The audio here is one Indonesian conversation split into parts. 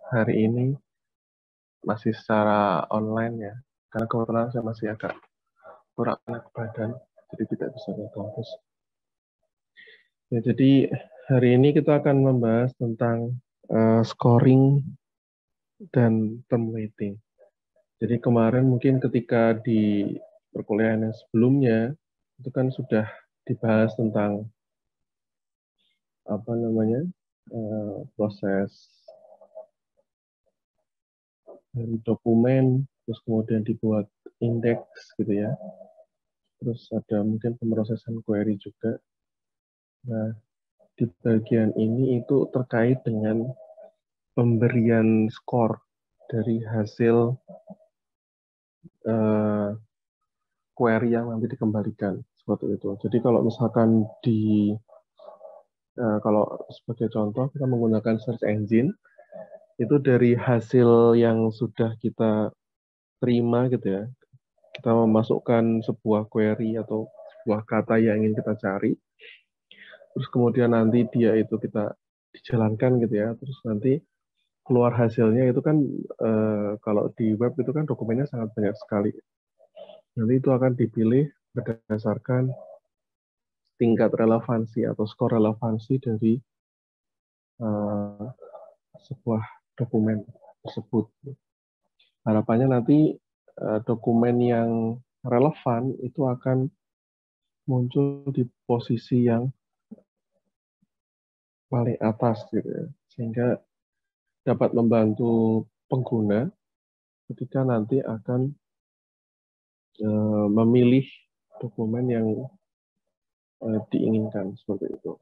hari ini masih secara online ya, karena kebetulan saya masih agak kurang enak badan, jadi tidak bisa ke kampus. Ya, jadi hari ini kita akan membahas tentang scoring dan term weighting. Jadi kemarin mungkin ketika di perkuliahan yang sebelumnya itu kan sudah dibahas tentang apa namanya proses dari dokumen, terus kemudian dibuat indeks gitu ya. Terus ada mungkin pemrosesan query juga. Nah, di bagian ini itu terkait dengan pemberian skor dari hasil query yang nanti dikembalikan seperti itu. Jadi kalau misalkan kalau sebagai contoh kita menggunakan search engine, itu dari hasil yang sudah kita terima gitu ya, kita memasukkan sebuah query atau sebuah kata yang ingin kita cari, terus kemudian nanti dia itu kita dijalankan gitu ya, terus nanti keluar hasilnya itu kan kalau di web itu kan dokumennya sangat banyak sekali. Nanti itu akan dipilih berdasarkan tingkat relevansi atau skor relevansi dari sebuah dokumen tersebut. Harapannya nanti dokumen yang relevan itu akan muncul di posisi yang paling atas gitu ya, sehingga dapat membantu pengguna ketika nanti akan memilih dokumen yang diinginkan seperti itu.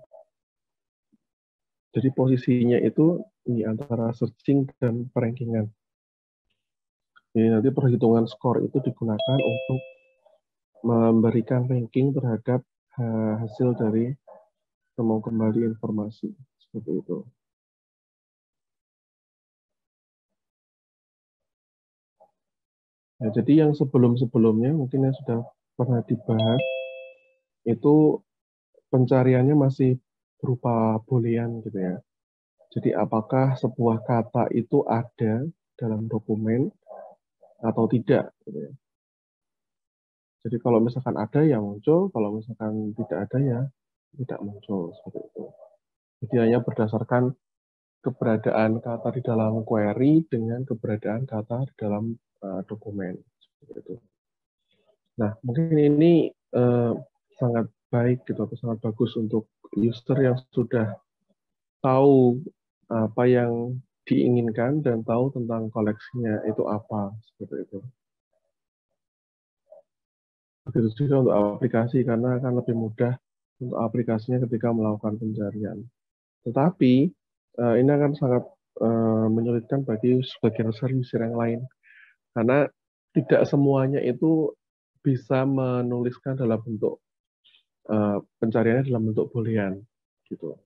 Jadi posisinya itu di antara searching dan perankingan. Jadi nanti perhitungan skor itu digunakan untuk memberikan ranking terhadap hasil dari temu kembali informasi seperti itu. Nah, jadi yang sebelum-sebelumnya mungkin yang sudah pernah dibahas itu pencariannya masih berupa boolean gitu ya. Jadi apakah sebuah kata itu ada dalam dokumen atau tidak gitu ya. Jadi kalau misalkan ada ya muncul, kalau misalkan tidak ada ya tidak muncul seperti itu. Jadi hanya berdasarkan keberadaan kata di dalam query dengan keberadaan kata di dalam dokumen seperti itu. Nah, mungkin ini sangat baik gitu atau sangat bagus untuk user yang sudah tahu apa yang diinginkan dan tahu tentang koleksinya itu apa seperti itu. Begitu juga untuk aplikasi karena akan lebih mudah untuk aplikasinya ketika melakukan pencarian. Tetapi ini akan sangat menyulitkan bagi sebagian besar user yang lain karena tidak semuanya itu bisa menuliskan dalam bentuk pencariannya dalam bentuk boolean gitu.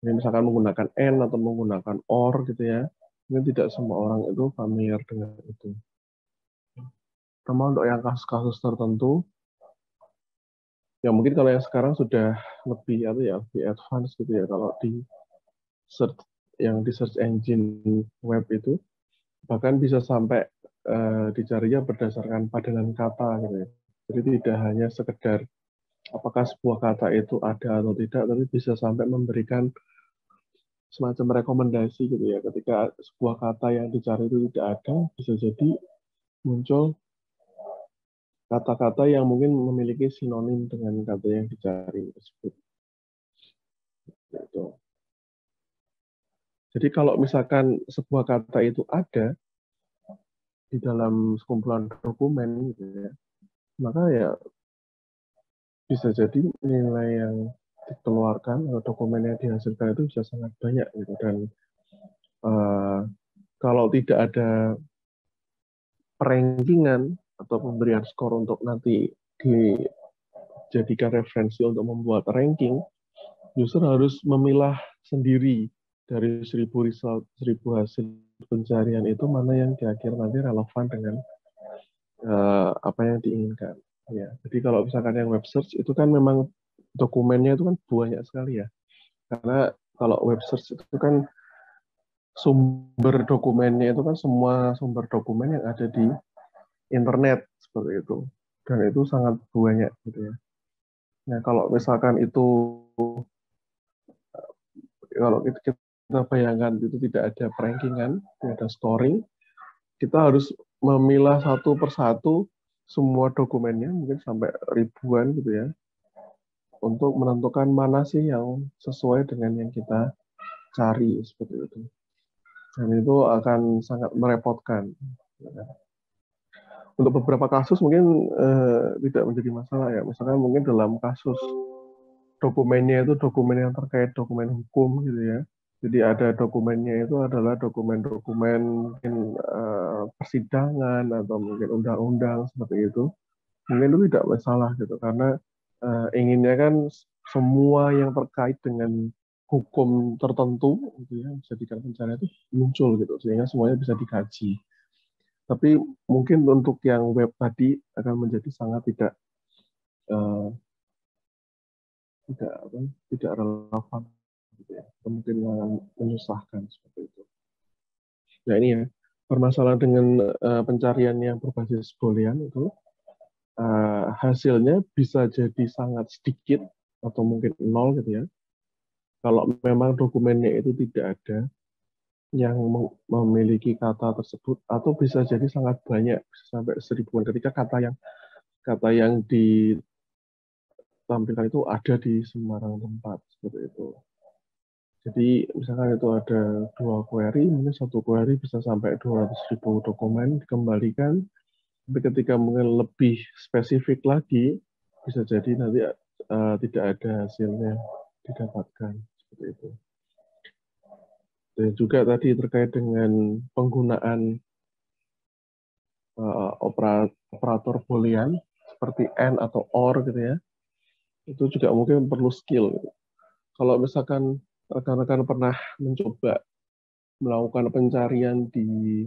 Ini misalkan menggunakan and atau menggunakan or gitu ya. Ini tidak semua orang itu familiar dengan itu. Terutama untuk yang kasus-kasus tertentu, ya mungkin kalau yang sekarang sudah lebih lebih advance gitu ya. Kalau di search yang di search engine web itu bahkan bisa sampai dicarinya berdasarkan padanan kata gitu ya. Jadi tidak hanya sekedar apakah sebuah kata itu ada atau tidak, tapi bisa sampai memberikan semacam rekomendasi gitu ya. Ketika sebuah kata yang dicari itu tidak ada, bisa jadi muncul kata-kata yang mungkin memiliki sinonim dengan kata yang dicari tersebut. Gitu. Jadi kalau misalkan sebuah kata itu ada di dalam sekumpulan dokumen, gitu ya, maka ya bisa jadi nilai yang dikeluarkan atau dokumen yang dihasilkan itu bisa sangat banyak gitu. Dan kalau tidak ada perankingan atau pemberian skor untuk nanti dijadikan referensi untuk membuat ranking, user harus memilah sendiri dari 1000 result, 1000 hasil pencarian itu mana yang kira-kira nanti relevan dengan apa yang diinginkan. Ya, jadi kalau misalkan yang web search itu kan memang dokumennya itu kan banyak sekali ya. Karena kalau web search itu kan sumber dokumennya itu kan semua sumber dokumen yang ada di internet seperti itu, dan itu sangat banyak gitu ya. Nah kalau misalkan itu, kalau kita bayangkan itu tidak ada rankingan, tidak ada scoring, kita harus memilah satu persatu semua dokumennya, mungkin sampai ribuan gitu ya, untuk menentukan mana sih yang sesuai dengan yang kita cari seperti itu. Dan itu akan sangat merepotkan. Untuk beberapa kasus mungkin tidak menjadi masalah ya. Misalkan mungkin dalam kasus dokumennya itu dokumen yang terkait dokumen hukum gitu ya. Jadi ada dokumennya itu adalah dokumen-dokumen mungkin persidangan atau mungkin undang-undang seperti itu. Mungkin itu tidak masalah gitu karena inginnya kan semua yang terkait dengan hukum tertentu gitu ya, bisa dikatakan pencarian itu muncul gitu sehingga semuanya bisa dikaji. Tapi mungkin untuk yang web tadi akan menjadi sangat eh, tidak apa, tidak relevan gitu ya. Mungkin menyusahkan seperti itu. Nah ini ya permasalahan dengan pencarian yang berbasis boolean itu hasilnya bisa jadi sangat sedikit atau mungkin nol gitu ya. Kalau memang dokumennya itu tidak ada yang memiliki kata tersebut, atau bisa jadi sangat banyak, bisa sampai seribuan ketika kata yang ditampilkan itu ada di sembarang tempat seperti itu. Jadi misalkan itu ada 2 query, mungkin satu query bisa sampai 200.000 dokumen dikembalikan. Tapi ketika mungkin lebih spesifik lagi, bisa jadi nanti tidak ada hasilnya didapatkan seperti itu. Dan juga tadi terkait dengan penggunaan operator boolean seperti AND atau OR gitu ya, itu juga mungkin perlu skill. Gitu. Kalau misalkan rekan-rekan pernah mencoba melakukan pencarian di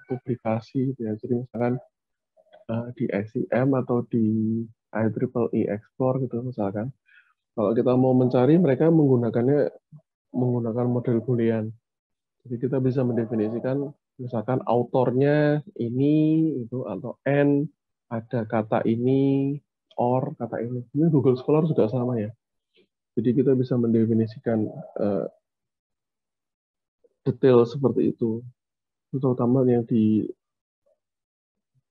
publikasi, gitu ya. Jadi misalkan di ICM atau di IEEE Explore gitu misalkan, kalau kita mau mencari mereka menggunakan model boolean. Jadi kita bisa mendefinisikan misalkan autornya ini itu atau n, ada kata ini, or kata ini. Ini Google Scholar juga sama ya. Jadi kita bisa mendefinisikan detail seperti itu, terutama yang di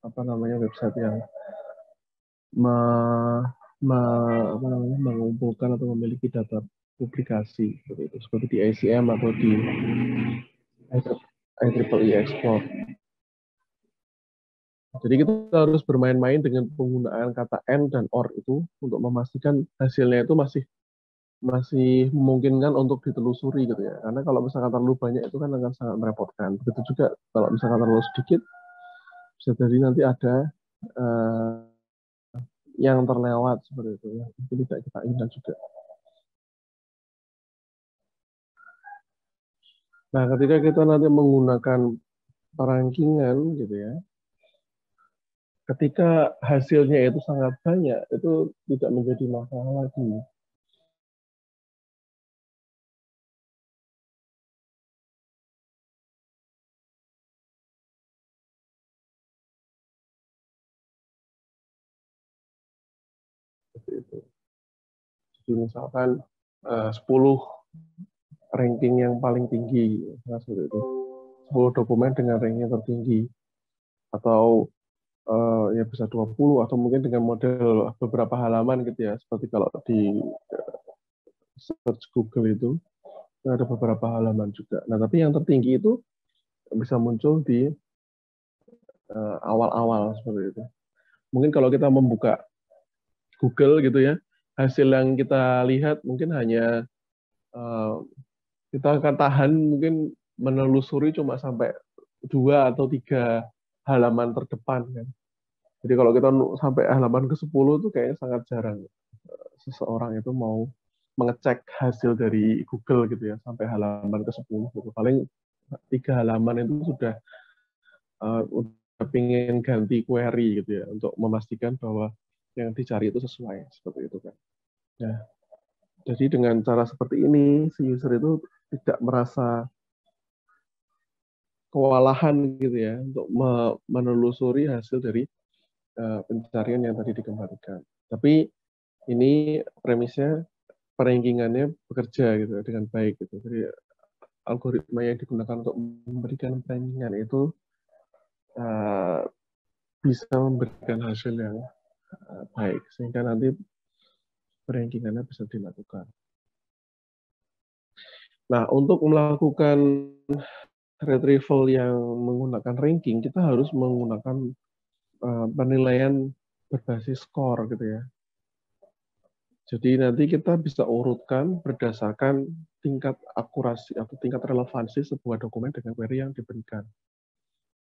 website yang me, mengumpulkan atau memiliki data publikasi seperti di ICM atau di IEEE Export. Jadi kita harus bermain-main dengan penggunaan kata and dan or itu untuk memastikan hasilnya itu masih memungkinkan untuk ditelusuri gitu ya. Karena kalau misalkan terlalu banyak itu kan akan sangat merepotkan. Begitu juga kalau misalkan terlalu sedikit, bisa jadi nanti ada uh, yang terlewat seperti itu ya. Mungkin tidak kita inginkan juga. Nah, ketika kita nanti menggunakan perankingan gitu ya, ketika hasilnya itu sangat banyak, itu tidak menjadi masalah lagi. Seperti itu. Jadi misalkan 10 ranking yang paling tinggi, seperti itu. 10 dokumen dengan ranking tertinggi. Atau ya bisa 20 atau mungkin dengan model beberapa halaman gitu ya. Seperti kalau di search Google itu ada beberapa halaman juga. Nah, tapi yang tertinggi itu bisa muncul di awal-awal seperti itu. Mungkin kalau kita membuka Google gitu ya, hasil yang kita lihat mungkin hanya kita akan tahan mungkin menelusuri cuma sampai 2 atau 3 halaman terdepan kan. Jadi kalau kita sampai halaman ke-10 itu kayaknya sangat jarang seseorang itu mau mengecek hasil dari Google gitu ya sampai halaman ke-10 gitu. Paling 3 halaman itu udah pingin ganti query gitu ya untuk memastikan bahwa yang dicari itu sesuai seperti itu kan. Nah, jadi dengan cara seperti ini si user itu tidak merasa kewalahan gitu ya untuk menelusuri hasil dari pencarian yang tadi dikembalikan. Tapi ini premisnya perankingannya bekerja gitu dengan baik gitu. Jadi algoritma yang digunakan untuk memberikan rankingan itu bisa memberikan hasil yang baik sehingga nanti rankingannya bisa dilakukan. Nah, untuk melakukan retrieval yang menggunakan ranking, kita harus menggunakan penilaian berbasis skor gitu ya. Jadi nanti kita bisa urutkan berdasarkan tingkat akurasi atau tingkat relevansi sebuah dokumen dengan query yang diberikan.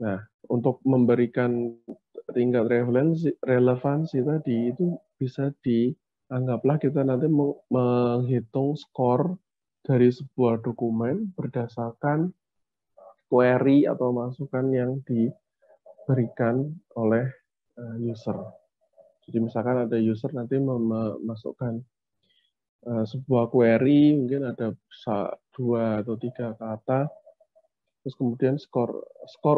Nah, untuk memberikan tingkat relevansi tadi itu bisa dianggaplah kita nanti menghitung skor dari sebuah dokumen berdasarkan query atau masukan yang diberikan oleh user. Jadi misalkan ada user nanti memasukkan sebuah query, mungkin ada 2 atau 3 kata, terus kemudian skor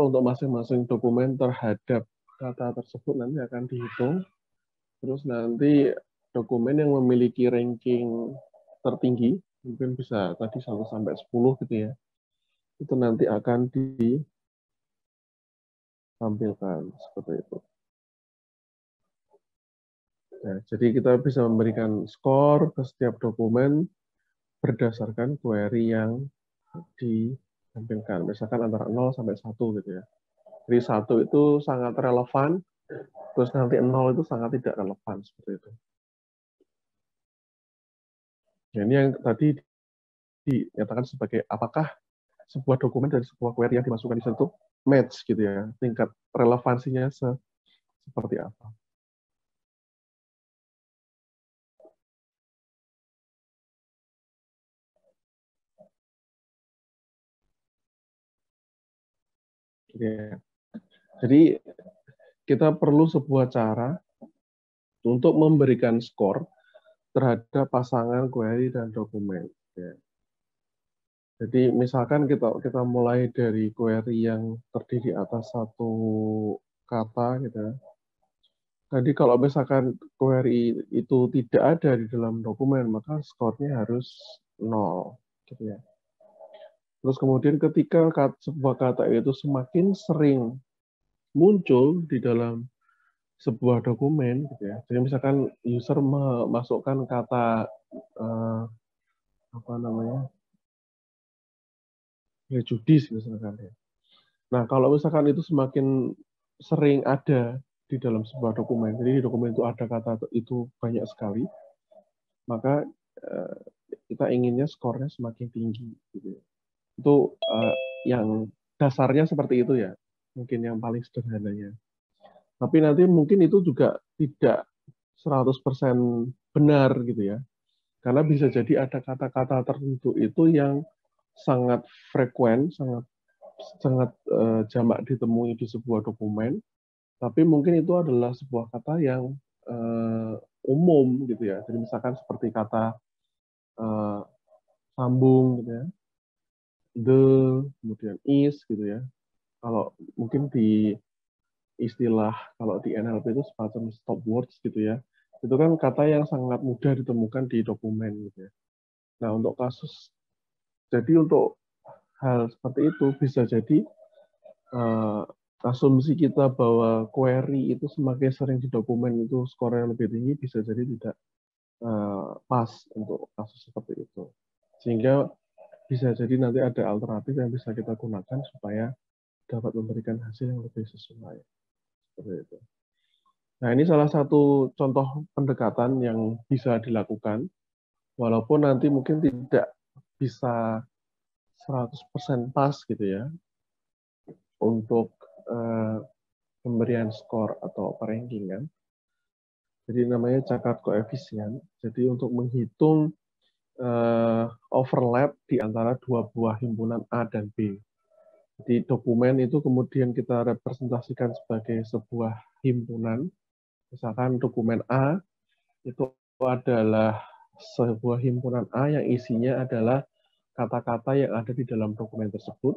untuk masing-masing dokumen terhadap kata tersebut nanti akan dihitung, terus nanti dokumen yang memiliki ranking tertinggi, mungkin bisa tadi 1 sampai 10 gitu ya, itu nanti akan ditampilkan seperti itu. Nah, jadi kita bisa memberikan skor ke setiap dokumen berdasarkan query yang ditampilkan. Misalkan antara 0 sampai 1 gitu ya. Jadi 1 itu sangat relevan, terus nanti 0 itu sangat tidak relevan seperti itu. Nah, ini yang tadi dinyatakan sebagai apakah sebuah dokumen dari sebuah query yang dimasukkan di situ match gitu ya. Tingkat relevansinya seperti apa. Ya. Jadi kita perlu sebuah cara untuk memberikan skor terhadap pasangan query dan dokumen. Ya. Jadi misalkan kita mulai dari query yang terdiri atas 1 kata gitu ya. Jadi kalau misalkan query itu tidak ada di dalam dokumen, maka skornya harus 0 gitu ya. Terus kemudian ketika sebuah kata itu semakin sering muncul di dalam sebuah dokumen gitu ya. Jadi misalkan user memasukkan kata apa namanya? Prejudis misalkan ya. Nah, kalau misalkan itu semakin sering ada di dalam sebuah dokumen, jadi di dokumen itu ada kata itu banyak sekali, maka kita inginnya skornya semakin tinggi. Gitu. Itu yang dasarnya seperti itu ya, mungkin yang paling sederhananya. Tapi nanti mungkin itu juga tidak 100% benar gitu ya, karena bisa jadi ada kata-kata tertentu itu yang sangat frekuen, sangat jamak ditemui di sebuah dokumen, tapi mungkin itu adalah sebuah kata yang umum gitu ya. Jadi misalkan seperti kata sambung gitu ya, the, kemudian is gitu ya. Kalau mungkin di istilah kalau di NLP itu semacam stop words gitu ya. Itu kan kata yang sangat mudah ditemukan di dokumen gitu ya. Nah, untuk untuk hal seperti itu bisa jadi asumsi kita bahwa query itu semakin sering di dokumen itu skornya lebih tinggi bisa jadi tidak pas untuk kasus seperti itu. Sehingga bisa jadi nanti ada alternatif yang bisa kita gunakan supaya dapat memberikan hasil yang lebih sesuai. Seperti itu. Nah, ini salah satu contoh pendekatan yang bisa dilakukan, walaupun nanti mungkin tidak bisa 100% pas gitu ya, untuk pemberian skor atau perankingan. Jadi namanya cacat koefisien. Jadi untuk menghitung overlap di antara 2 buah himpunan A dan B. Jadi dokumen itu kemudian kita representasikan sebagai sebuah himpunan. Misalkan dokumen A itu adalah sebuah himpunan A yang isinya adalah kata-kata yang ada di dalam dokumen tersebut.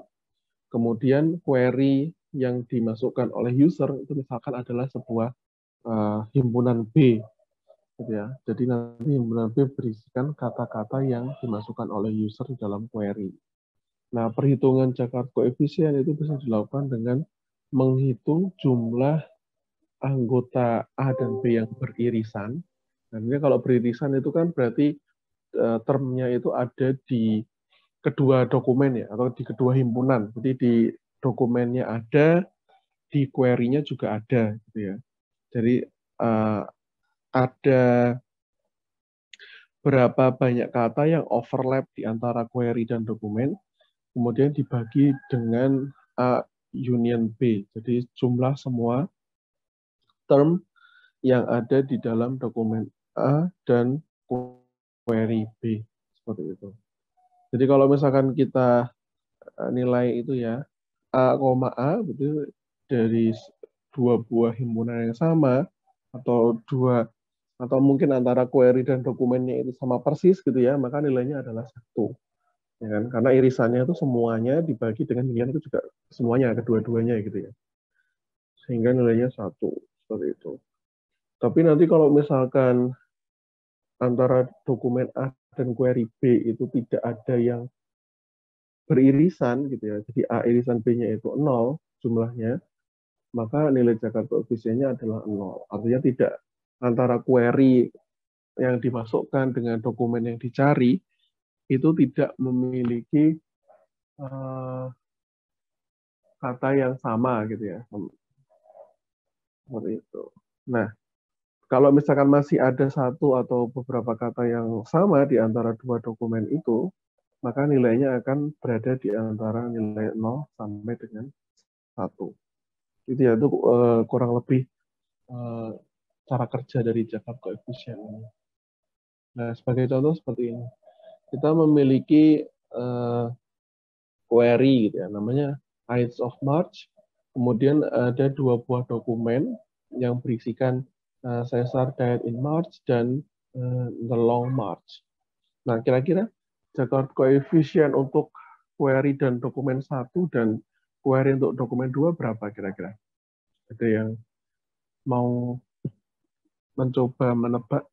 Kemudian query yang dimasukkan oleh user itu misalkan adalah sebuah himpunan B, gitu ya. Jadi nanti himpunan B berisikan kata-kata yang dimasukkan oleh user di dalam query. Nah, perhitungan Jakarta koefisien itu bisa dilakukan dengan menghitung jumlah anggota A dan B yang beririsan. Nah, ini kalau beririsan itu kan berarti termnya itu ada di kedua dokumen ya, atau di kedua himpunan. Jadi di dokumennya ada, di query-nya juga ada, gitu ya. Jadi ada berapa banyak kata yang overlap di antara query dan dokumen, kemudian dibagi dengan A union B. Jadi jumlah semua term yang ada di dalam dokumen A dan query B. Seperti itu. Jadi kalau misalkan kita nilai itu ya, A, A, betul, dari dua buah himpunan yang sama, atau mungkin antara query dan dokumennya itu sama persis gitu ya, maka nilainya adalah 1. Ya kan? Karena irisannya itu semuanya dibagi dengan union itu juga semuanya, kedua-duanya gitu ya. Sehingga nilainya 1. Seperti itu. Tapi nanti kalau misalkan antara dokumen A dan query B itu tidak ada yang beririsan gitu ya, jadi A irisan B-nya itu 0 jumlahnya, maka nilai Jakarta koefisiennya adalah 0. Artinya tidak antara query yang dimasukkan dengan dokumen yang dicari itu tidak memiliki kata yang sama gitu ya. Seperti itu. Nah, kalau misalkan masih ada satu atau beberapa kata yang sama di antara dua dokumen itu, maka nilainya akan berada di antara nilai 0 sampai dengan 1. Itu ya, itu kurang lebih cara kerja dari Jakarta koefisien ini. Nah, sebagai contoh seperti ini. Kita memiliki query gitu ya, namanya Ides of March. Kemudian ada dua buah dokumen yang berisikan Caesar died in March dan The Long March. Nah, kira-kira Jakarta koefisien untuk query dan dokumen 1 dan query untuk dokumen 2 berapa kira-kira? Ada yang mau mencoba menebak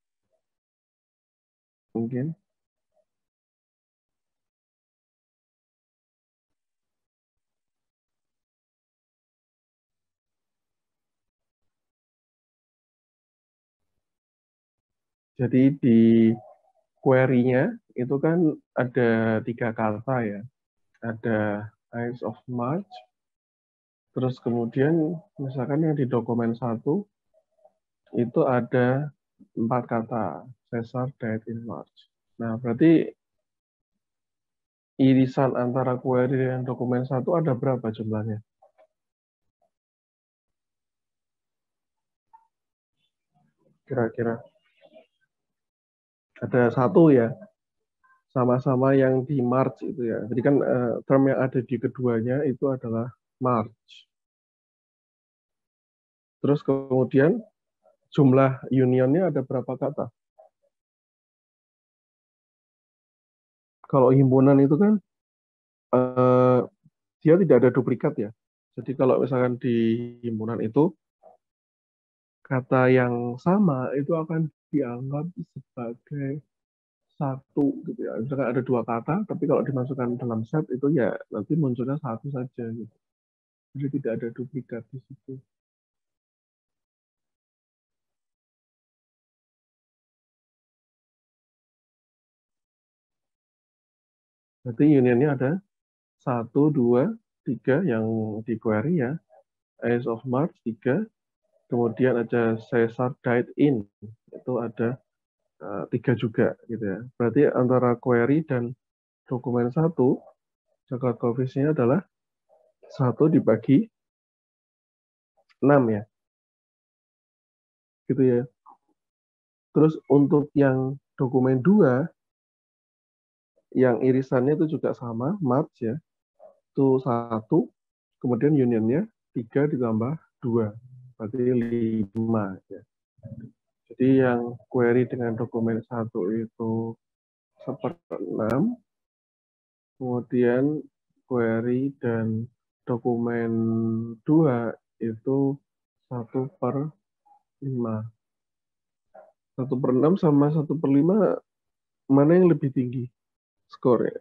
mungkin? Jadi di query-nya itu kan ada 3 kata ya. Ada Ides of March, terus kemudian misalkan yang di dokumen 1 itu ada 4 kata, Caesar died in March. Nah, berarti irisan antara query dan dokumen 1 ada berapa jumlahnya? Kira-kira ada 1 ya, sama-sama yang di March itu ya. Jadi kan term yang ada di keduanya itu adalah March. Terus kemudian jumlah unionnya ada berapa kata? Kalau himpunan itu kan eh, dia tidak ada duplikat ya. Jadi kalau misalkan di himpunan itu kata yang sama itu akan dianggap sebagai satu gitu ya. Misalkan ada dua kata, tapi kalau dimasukkan dalam set itu ya nanti munculnya satu saja gitu. Jadi tidak ada duplikat di situ. Berarti unionnya ada satu, dua, tiga yang di query ya. Ace of March 3, kemudian ada Caesar died in, itu ada 3 juga gitu ya. Berarti antara query dan dokumen 1, Jakarta koefisiennya adalah 1 dibagi 6 ya, gitu ya. Terus untuk yang dokumen 2, yang irisannya itu juga sama, March ya, itu 1, kemudian unionnya 3 ditambah 2, berarti 5 ya. Jadi yang query dengan dokumen 1 itu 1/6, Kemudian query dan dokumen 2 itu 1/5. 1/6 sama 1/5 mana yang lebih tinggi skornya?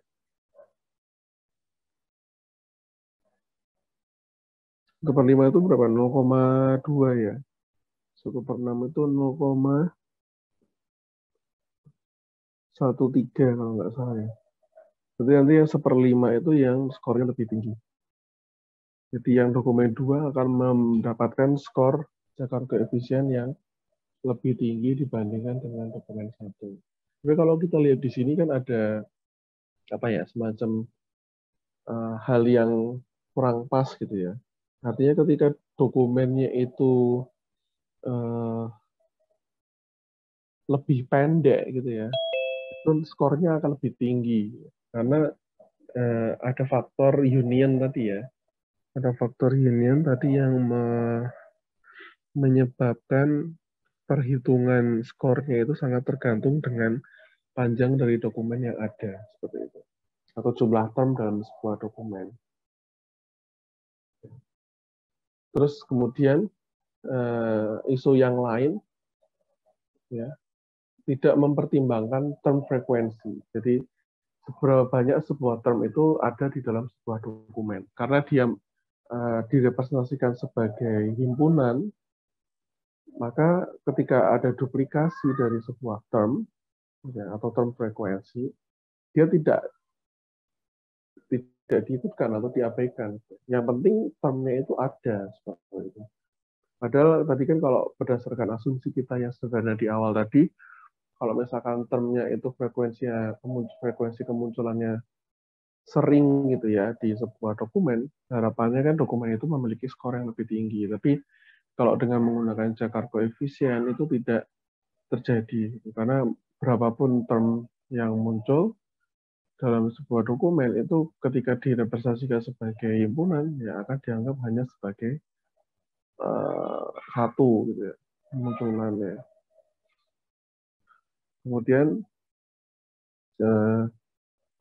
1/5 itu berapa? 0,2 ya. 1/6 itu 0,13 kalau nggak salah ya. Jadi nanti yang 1/5 itu yang skornya lebih tinggi. Jadi yang dokumen 2 akan mendapatkan skor cakar koefisien yang lebih tinggi dibandingkan dengan dokumen 1. Tapi kalau kita lihat di sini kan ada apa ya, semacam hal yang kurang pas gitu ya. Artinya ketika dokumennya itu uh, lebih pendek gitu ya, itu skornya akan lebih tinggi karena ada faktor union tadi ya. Ada faktor union tadi yang menyebabkan perhitungan skornya itu sangat tergantung dengan panjang dari dokumen yang ada seperti itu atau jumlah term dalam sebuah dokumen. Terus kemudian isu yang lain ya tidak mempertimbangkan term frekuensi. Jadi seberapa banyak sebuah term itu ada di dalam sebuah dokumen. Karena dia direpresentasikan sebagai himpunan, maka ketika ada duplikasi dari sebuah term ya, atau term frekuensi, dia tidak diikutkan atau diabaikan. Yang penting termnya itu ada seperti itu. Padahal tadi kan kalau berdasarkan asumsi kita yang sederhana di awal tadi, kalau misalkan termnya itu frekuensi kemunculannya sering gitu ya di sebuah dokumen, harapannya kan dokumen itu memiliki skor yang lebih tinggi. Tapi kalau dengan menggunakan cakar koefisien itu tidak terjadi, karena berapapun term yang muncul dalam sebuah dokumen itu ketika direpresentasikan sebagai himpunan ya akan dianggap hanya sebagai satu gitu ya kemunculannya. Kemudian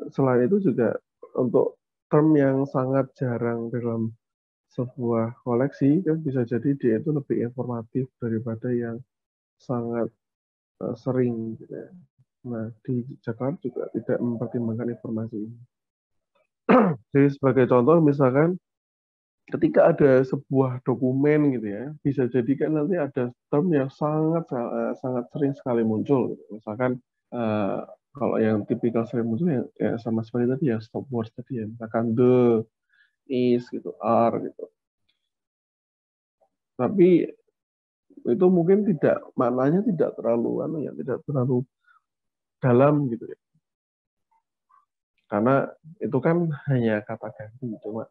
selain itu juga untuk term yang sangat jarang dalam sebuah koleksi kan bisa jadi dia itu lebih informatif daripada yang sangat sering gitu ya. Nah, di Jakarta juga tidak mempertimbangkan informasi ini. Jadi sebagai contoh misalkan ketika ada sebuah dokumen gitu ya, bisa jadi kan nanti ada term yang sangat sering sekali muncul. Gitu. Misalkan uh, kalau yang tipikal sering muncul ya sama seperti tadi ya stop words tadi ya, misalkan the, is gitu, are gitu. Tapi itu mungkin tidak maknanya tidak terlalu tidak terlalu dalam gitu ya. Karena itu kan hanya kata ganti, cuma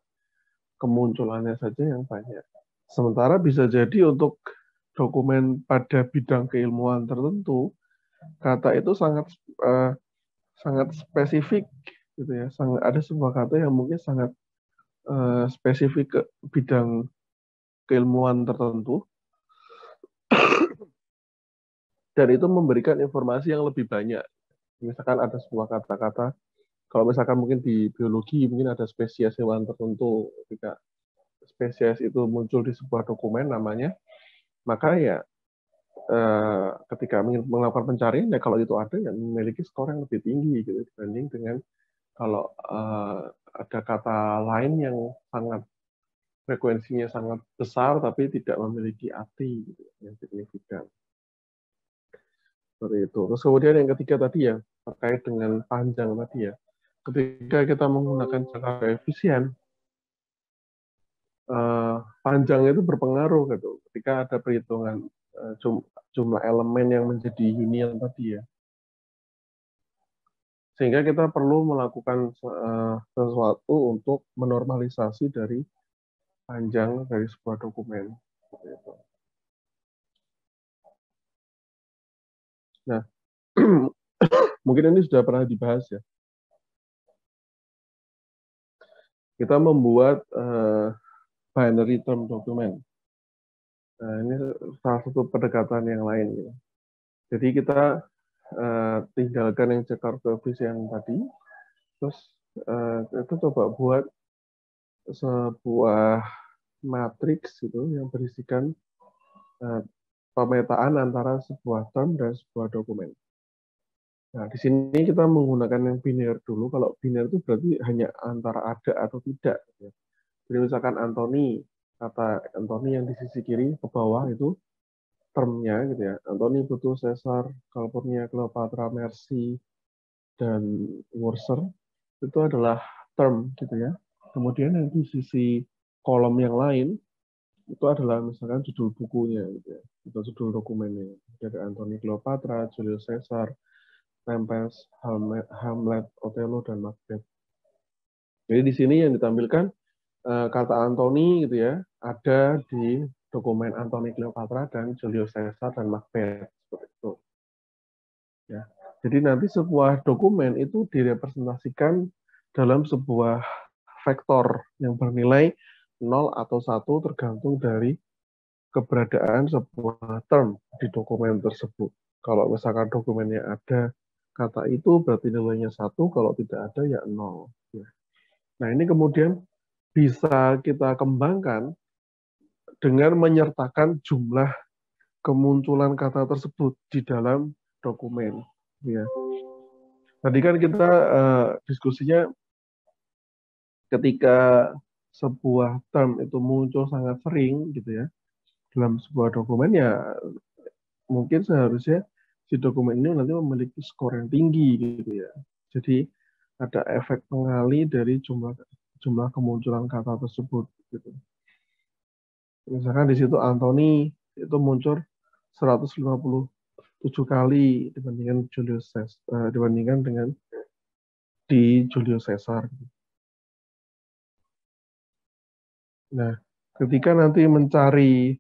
kemunculannya saja yang banyak. Sementara bisa jadi untuk dokumen pada bidang keilmuan tertentu, kata itu sangat spesifik gitu ya. Ada sebuah kata yang mungkin sangat spesifik ke bidang keilmuan tertentu dan itu memberikan informasi yang lebih banyak. Misalkan ada sebuah kata-kata, kalau misalkan mungkin di biologi mungkin ada spesies hewan tertentu, ketika spesies itu muncul di sebuah dokumen namanya, maka ya ketika melakukan pencarian ya kalau itu ada yang memiliki skor yang lebih tinggi gitu dibanding dengan kalau ada kata lain yang sangat frekuensinya sangat besar tapi tidak memiliki arti gitu, yang signifikan. Seperti itu. Terus kemudian yang ketiga tadi ya terkait dengan panjang tadi ya. Ketika kita menggunakan cakar koefisien, panjang itu berpengaruh gitu. Ketika ada perhitungan jumlah elemen yang menjadi union tadi ya. Sehingga kita perlu melakukan sesuatu untuk menormalisasi dari panjang dari sebuah dokumen. Nah, mungkin ini sudah pernah dibahas ya. Kita membuat binary term document. Nah, ini salah satu pendekatan yang lain. Ya. Jadi kita tinggalkan yang cakar koefisien tadi, terus Kita coba buat sebuah matriks gitu yang berisikan pemetaan antara sebuah term dan sebuah dokumen. Nah, di sini kita menggunakan yang biner dulu. Kalau biner itu berarti hanya antara ada atau tidak. Jadi misalkan Anthony, kata Anthony yang di sisi kiri ke bawah itu termnya gitu ya. Anthony butuh Caesar, Calpurnia, Cleopatra, Mercy, dan Worcester itu adalah term gitu ya. Kemudian yang di sisi kolom yang lain itu adalah misalkan judul bukunya gitu ya, atau judul dokumennya. Ada Anthony Cleopatra, Julius Caesar, Tempest, Hamlet, Othello, dan Macbeth. Jadi di sini yang ditampilkan kata Anthony gitu ya, ada di dokumen Anthony Cleopatra dan Julius Caesar dan Macbeth seperti itu. Ya. Jadi nanti sebuah dokumen itu direpresentasikan dalam sebuah vektor yang bernilai 0 atau 1 tergantung dari keberadaan sebuah term di dokumen tersebut. Kalau misalkan dokumennya ada kata itu berarti nilainya 1, kalau tidak ada ya 0. Nah ini kemudian bisa kita kembangkan dengan menyertakan jumlah kemunculan kata tersebut di dalam dokumen. Ya. Tadi kan kita diskusinya ketika sebuah term itu muncul sangat sering gitu ya dalam sebuah dokumen ya mungkin seharusnya si dokumen ini nanti memiliki skor yang tinggi gitu ya. Jadi ada efek pengali dari jumlah kemunculan kata tersebut gitu. Misalkan di situ Anthony itu muncul 157 kali dibandingkan dibandingkan dengan di Julius Caesar. Nah, ketika nanti mencari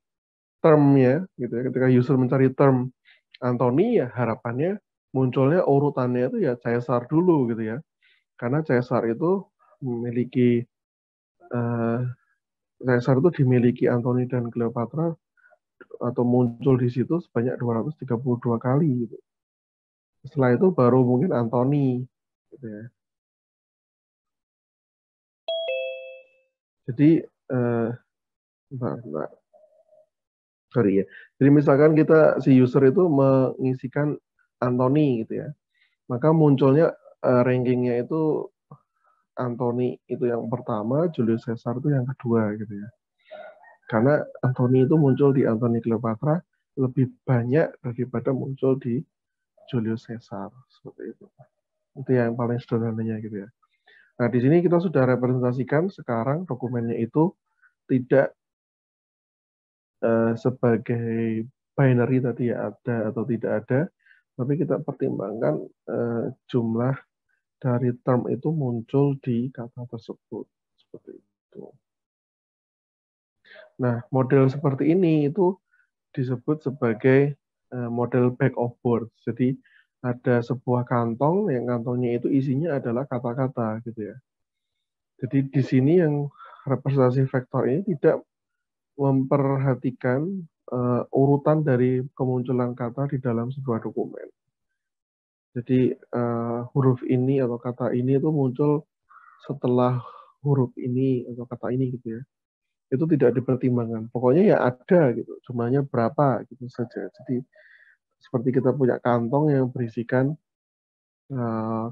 termnya, gitu ya, ketika user mencari term Anthony, ya harapannya munculnya urutannya itu ya Caesar dulu gitu ya, karena Caesar itu memiliki Caesar itu dimiliki Anthony dan Cleopatra atau muncul di situ sebanyak 232 kali gitu. Setelah itu baru mungkin Anthony gitu ya. Jadi sorry ya. Jadi misalkan kita si user itu mengisikan Anthony gitu ya, maka munculnya rankingnya itu Anthony itu yang pertama, Julius Caesar itu yang kedua gitu ya. Karena Anthony itu muncul di Anthony Cleopatra lebih banyak daripada muncul di Julius Caesar seperti itu. Itu yang paling sederhananya gitu ya. Nah, di sini kita sudah representasikan sekarang dokumennya itu tidak sebagai binary tadi ya ada atau tidak ada, tapi kita pertimbangkan jumlah dari term itu muncul di kata tersebut seperti itu. Nah, model seperti ini itu disebut sebagai model back of words. Jadi ada sebuah kantong yang kantongnya itu isinya adalah kata-kata gitu ya. Jadi di sini yang representasi vektor ini tidak memperhatikan urutan dari kemunculan kata di dalam sebuah dokumen. Jadi huruf ini atau kata ini itu muncul setelah huruf ini atau kata ini gitu ya. Itu tidak dipertimbangkan. Pokoknya ya ada gitu, jumlahnya berapa gitu saja. Jadi seperti kita punya kantong yang berisikan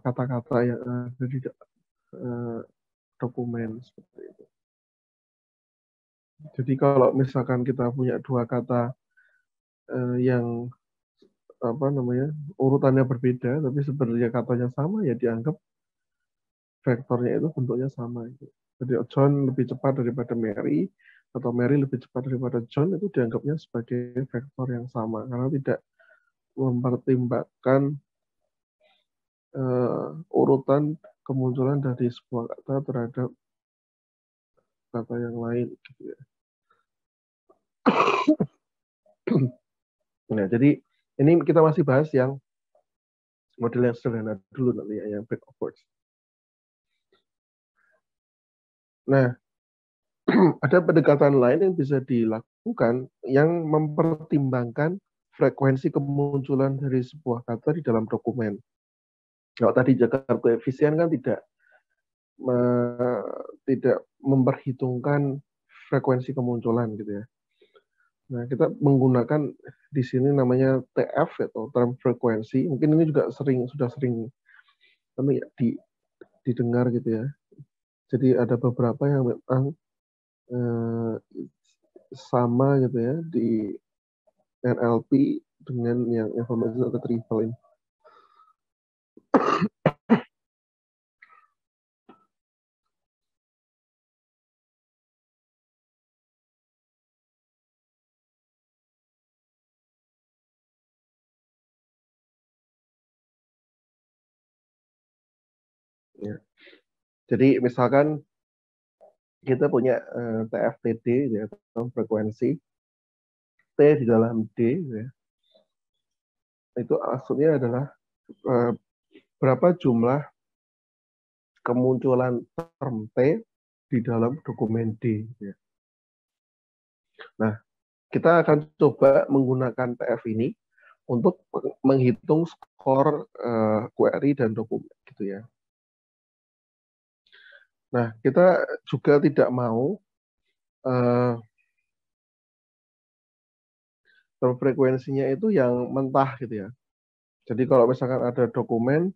kata-kata yang ada di dokumen seperti itu. Jadi kalau misalkan kita punya dua kata yang apa namanya urutannya berbeda, tapi sebenarnya katanya sama ya dianggap vektornya itu bentuknya sama. Gitu. Jadi John lebih cepat daripada Mary atau Mary lebih cepat daripada John itu dianggapnya sebagai vektor yang sama karena tidak mempertimbangkan urutan kemunculan dari sebuah kata terhadap kata yang lain gitu ya. Nah, jadi ini kita masih bahas yang model yang sederhana dulu nanti ya, yang back of words. Nah, ada pendekatan lain yang bisa dilakukan yang mempertimbangkan frekuensi kemunculan dari sebuah kata di dalam dokumen. Kalau tadi Jakarta koefisien kan tidak. tidak memperhitungkan frekuensi kemunculan gitu ya. Nah, kita menggunakan di sini namanya TF atau term frekuensi. Mungkin ini juga sudah sering ya, didengar gitu ya. Jadi ada beberapa yang memang sama gitu ya di NLP dengan yang information retrieval ini. Ya. Jadi misalkan kita punya TFTD ya, atau frekuensi T di dalam D ya. Itu maksudnya adalah berapa jumlah kemunculan term T di dalam dokumen D. Ya. Nah, kita akan coba menggunakan TF ini untuk menghitung skor query dan dokumen gitu ya. Nah, kita juga tidak mau frekuensinya itu yang mentah gitu ya. Jadi kalau misalkan ada dokumen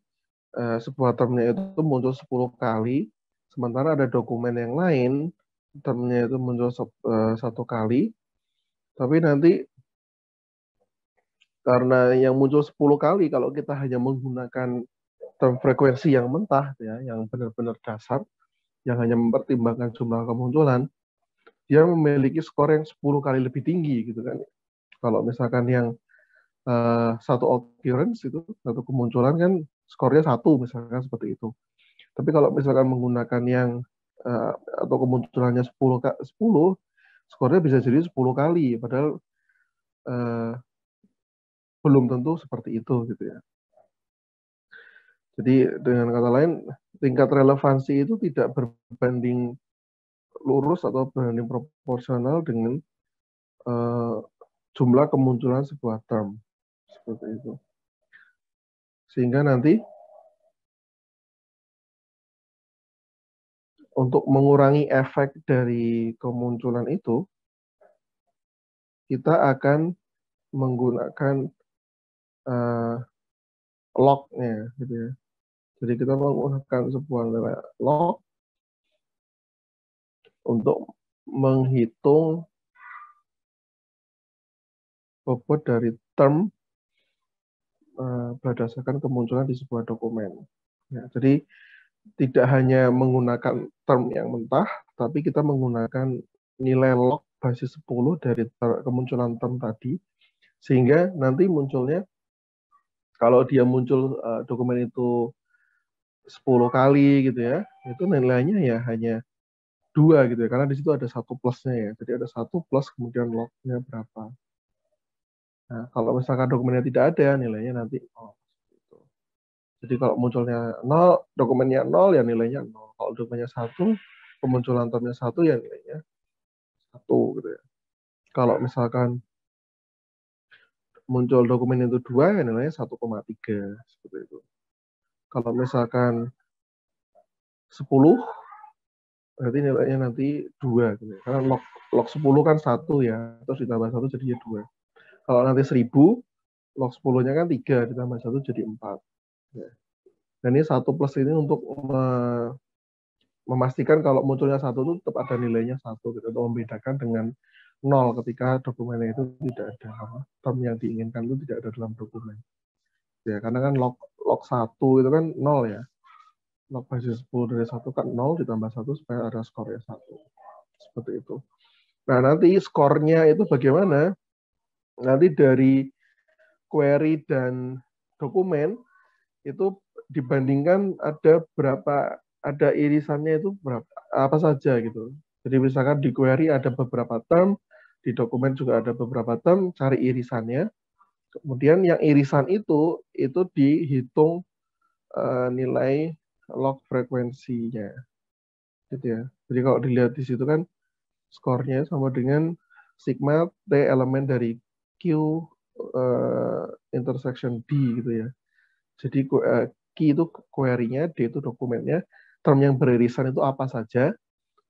sebuah termnya itu muncul 10 kali, sementara ada dokumen yang lain termnya itu muncul 1 kali, tapi nanti karena yang muncul 10 kali kalau kita hanya menggunakan term frekuensi yang mentah ya, yang benar-benar dasar, yang hanya mempertimbangkan jumlah kemunculan, dia memiliki skor yang 10 kali lebih tinggi gitu kan. Kalau misalkan yang satu occurrence itu, satu kemunculan kan skornya 1 misalkan seperti itu. Tapi kalau misalkan menggunakan yang atau kemunculannya 10 skornya bisa jadi 10 kali, padahal belum tentu seperti itu gitu ya. Jadi dengan kata lain, tingkat relevansi itu tidak berbanding lurus atau berbanding proporsional dengan jumlah kemunculan sebuah term seperti itu. Sehingga nanti untuk mengurangi efek dari kemunculan itu, kita akan menggunakan log-nya gitu ya. Jadi kita menggunakan sebuah nilai log untuk menghitung bobot dari term berdasarkan kemunculan di sebuah dokumen. Ya, jadi tidak hanya menggunakan term yang mentah, tapi kita menggunakan nilai log basis 10 dari kemunculan term tadi, sehingga nanti munculnya, kalau dia muncul dokumen itu 10 kali gitu ya, itu nilainya ya hanya 2 gitu ya, karena di situ ada 1 plusnya ya. Jadi ada 1 plus kemudian lognya berapa. Nah, kalau misalkan dokumennya tidak ada, nilainya nanti 0. Jadi kalau munculnya 0, dokumennya 0, ya nilainya 0. Kalau dokumennya 1, kemunculan termnya 1, ya nilainya 1 gitu ya. Kalau misalkan muncul dokumen itu 2, ya nilainya 1,3 seperti itu. Kalau misalkan 10, berarti nilainya nanti 2 gitu ya. Karena log 10 kan 1 ya, terus ditambah 1 jadinya 2. Kalau nanti 1000, log 10-nya kan 3, ditambah 1 jadi 4. Ya. Dan ini 1 plus ini untuk memastikan kalau munculnya 1 itu tetap ada nilainya 1 gitu, untuk membedakan dengan 0 ketika dokumennya itu tidak ada term yang diinginkan itu tidak ada dalam dokumen. Ya, karena kan log 1 itu kan 0 ya. Log basis 10 dari 1 kan 0 ditambah 1 supaya ada skornya 1. Seperti itu. Nah, nanti skornya itu bagaimana? Nanti dari query dan dokumen itu dibandingkan ada irisannya itu berapa apa saja gitu. Jadi misalkan di query ada beberapa term, di dokumen juga ada beberapa term, cari irisannya. Kemudian yang irisan itu dihitung nilai log frekuensinya. Gitu ya. Jadi kalau dilihat di situ kan skornya sama dengan sigma T elemen dari Q intersection D gitu ya. Jadi Q itu query-nya, D itu dokumennya, term yang beririsan itu apa saja.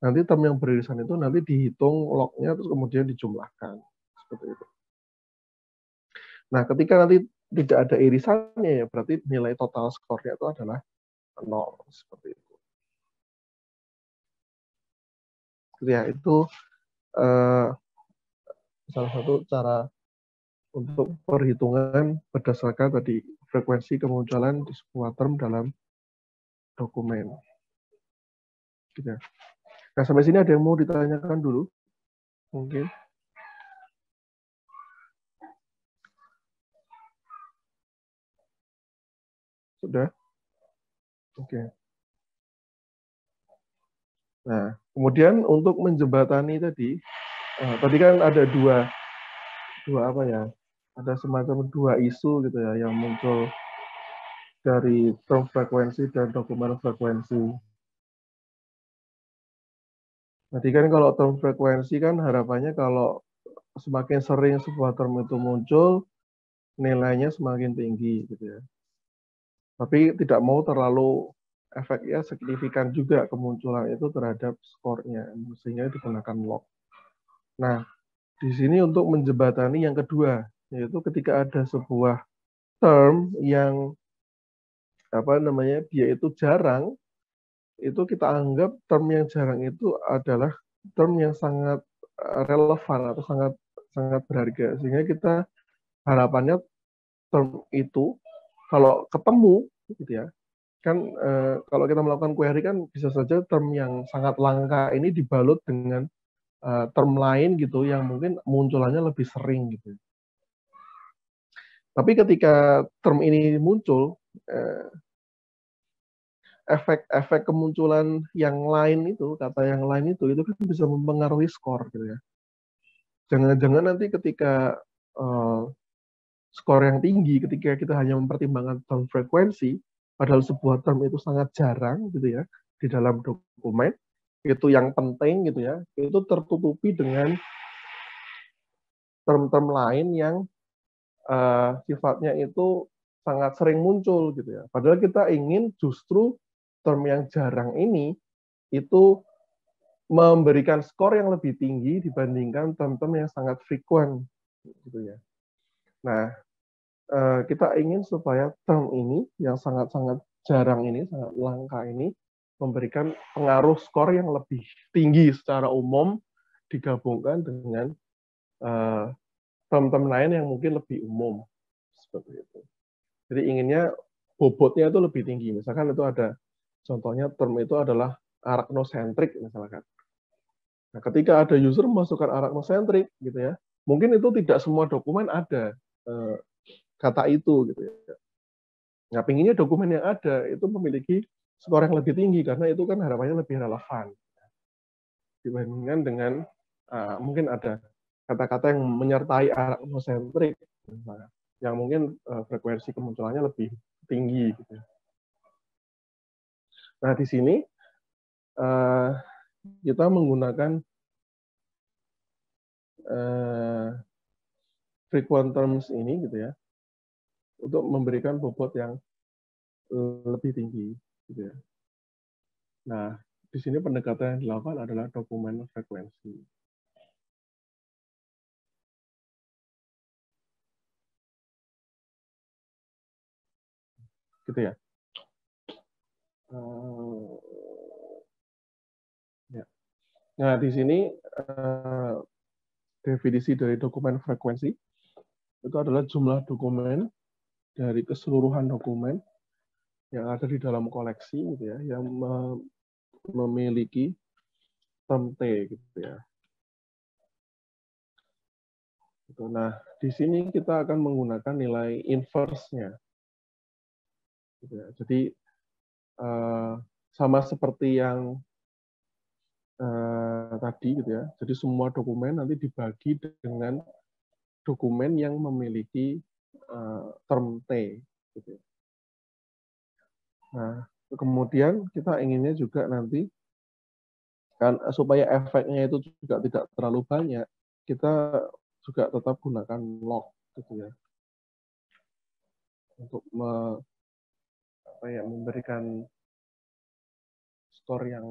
Nanti term yang beririsan itu nanti dihitung lognya terus kemudian dijumlahkan. Seperti itu. Nah, ketika nanti tidak ada irisannya ya berarti nilai total skornya itu adalah 0 seperti itu. Ya, itu salah satu cara untuk perhitungan berdasarkan tadi frekuensi kemunculan di sebuah term dalam dokumen. Gitu. Nah, sampai sini ada yang mau ditanyakan dulu? Mungkin. Sudah? Oke. Nah, kemudian untuk menjembatani tadi kan ada dua apa ya? Ada semacam dua isu gitu ya yang muncul dari term frekuensi dan dokumen frekuensi. Jadi kan kalau term frekuensi kan harapannya kalau semakin sering sebuah term itu muncul, nilainya semakin tinggi gitu ya. Tapi tidak mau terlalu efeknya signifikan juga kemunculan itu terhadap skornya, sehingga digunakan log. Nah, di sini untuk menjembatani yang kedua, yaitu ketika ada sebuah term yang apa namanya dia itu jarang, itu kita anggap term yang jarang itu adalah term yang sangat relevan atau sangat sangat berharga, sehingga kita harapannya term itu kalau ketemu gitu ya kan kalau kita melakukan query kan bisa saja term yang sangat langka ini dibalut dengan term lain gitu yang mungkin munculannya lebih sering gitu. Tapi ketika term ini muncul, efek-efek kemunculan yang lain itu, kata yang lain itu kan bisa mempengaruhi skor gitu ya. Jangan-jangan nanti ketika skor yang tinggi, ketika kita hanya mempertimbangkan term frekuensi, padahal sebuah term itu sangat jarang gitu ya di dalam dokumen, itu yang penting gitu ya, itu tertutupi dengan term-term lain yang sifatnya itu sangat sering muncul gitu ya. Padahal kita ingin justru term yang jarang ini itu memberikan skor yang lebih tinggi dibandingkan term-term yang sangat frequent gitu ya. Nah, kita ingin supaya term ini yang sangat-sangat jarang ini, sangat langka ini memberikan pengaruh skor yang lebih tinggi secara umum digabungkan dengan term-term lain yang mungkin lebih umum seperti itu. Jadi inginnya bobotnya itu lebih tinggi. Misalkan itu ada contohnya term itu adalah arachnocentric misalkan. Nah, ketika ada user memasukkan arachnocentric gitu ya, mungkin itu tidak semua dokumen ada kata itu gitu ya. Nah, pinginnya dokumen yang ada itu memiliki skor yang lebih tinggi karena itu kan harapannya lebih relevan dibandingkan dengan mungkin ada kata-kata yang menyertai arachnocentric yang mungkin frekuensi kemunculannya lebih tinggi gitu. Nah, di sini kita menggunakan frequent terms ini gitu ya untuk memberikan bobot yang lebih tinggi gitu ya. Nah, di sini pendekatan yang dilakukan adalah dokumen frekuensi. Gitu ya. Ya. Nah, di sini definisi dari dokumen frekuensi itu adalah jumlah dokumen dari keseluruhan dokumen yang ada di dalam koleksi gitu ya, yang memiliki term T gitu ya. Nah, di sini kita akan menggunakan nilai inverse-nya. Gitu ya. Jadi sama seperti yang tadi gitu ya. Jadi semua dokumen nanti dibagi dengan dokumen yang memiliki term T. Gitu. Nah, kemudian kita inginnya juga nanti kan supaya efeknya itu juga tidak terlalu banyak, kita juga tetap gunakan log gitu ya untuk memberikan skor yang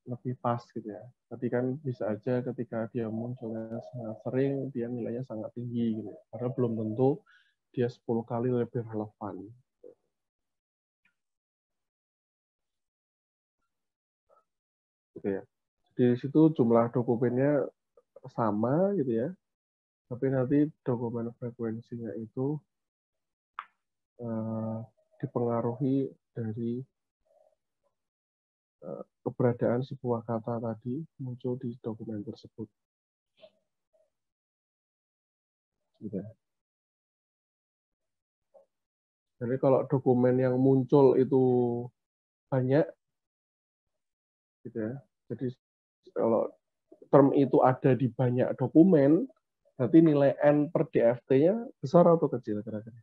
lebih pas gitu ya. Tapi kan bisa aja ketika dia munculnya sangat sering, dia nilainya sangat tinggi gitu. Karena belum tentu dia 10 kali lebih relevan. Gitu ya. Di situ jumlah dokumennya sama gitu ya. Tapi nanti dokumen frekuensinya itu dipengaruhi dari keberadaan sebuah kata tadi muncul di dokumen tersebut. Gitu. Jadi kalau dokumen yang muncul itu banyak, gitu ya. Jadi kalau term itu ada di banyak dokumen, berarti nilai N per DFT-nya besar atau kecil kira-kira?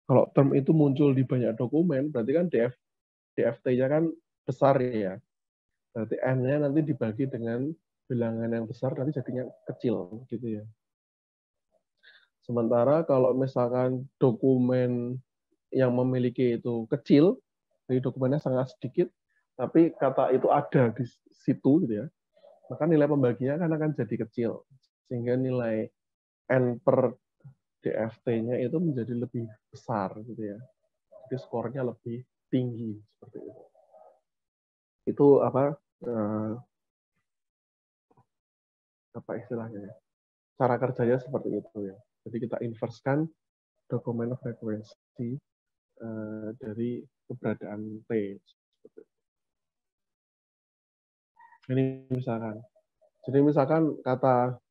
Kalau term itu muncul di banyak dokumen, berarti kan DFT-nya kan besar ya. Berarti N-nya nanti dibagi dengan bilangan yang besar, nanti jadinya kecil gitu ya. Sementara kalau misalkan dokumen yang memiliki itu kecil, jadi dokumennya sangat sedikit, tapi kata itu ada di situ gitu ya, maka nilai pembaginya kan akan jadi kecil. Sehingga nilai N per DFT-nya itu menjadi lebih besar gitu ya. Jadi skornya lebih tinggi seperti itu. Itu apa istilahnya ya? Cara kerjanya seperti itu ya. Jadi kita inverskan dokumen frekuensi dari keberadaan T. Ini misalkan. Jadi misalkan kata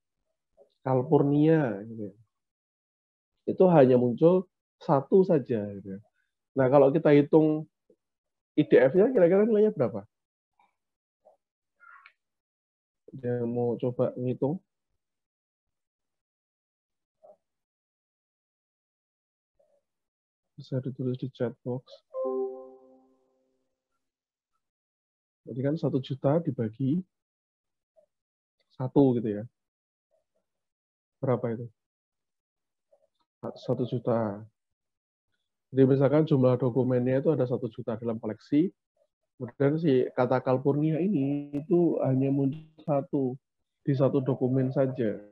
California gitu ya, itu hanya muncul satu saja. Gitu ya. Nah kalau kita hitung IDF-nya kira-kira nilainya berapa? Dia mau coba ngitung? Bisa ditulis di chat box. Jadi kan 1 juta dibagi 1 gitu ya. Berapa itu? 1 juta. Jadi misalkan jumlah dokumennya itu ada 1 juta dalam koleksi, kemudian si kata California ini itu hanya muncul satu di satu dokumen saja.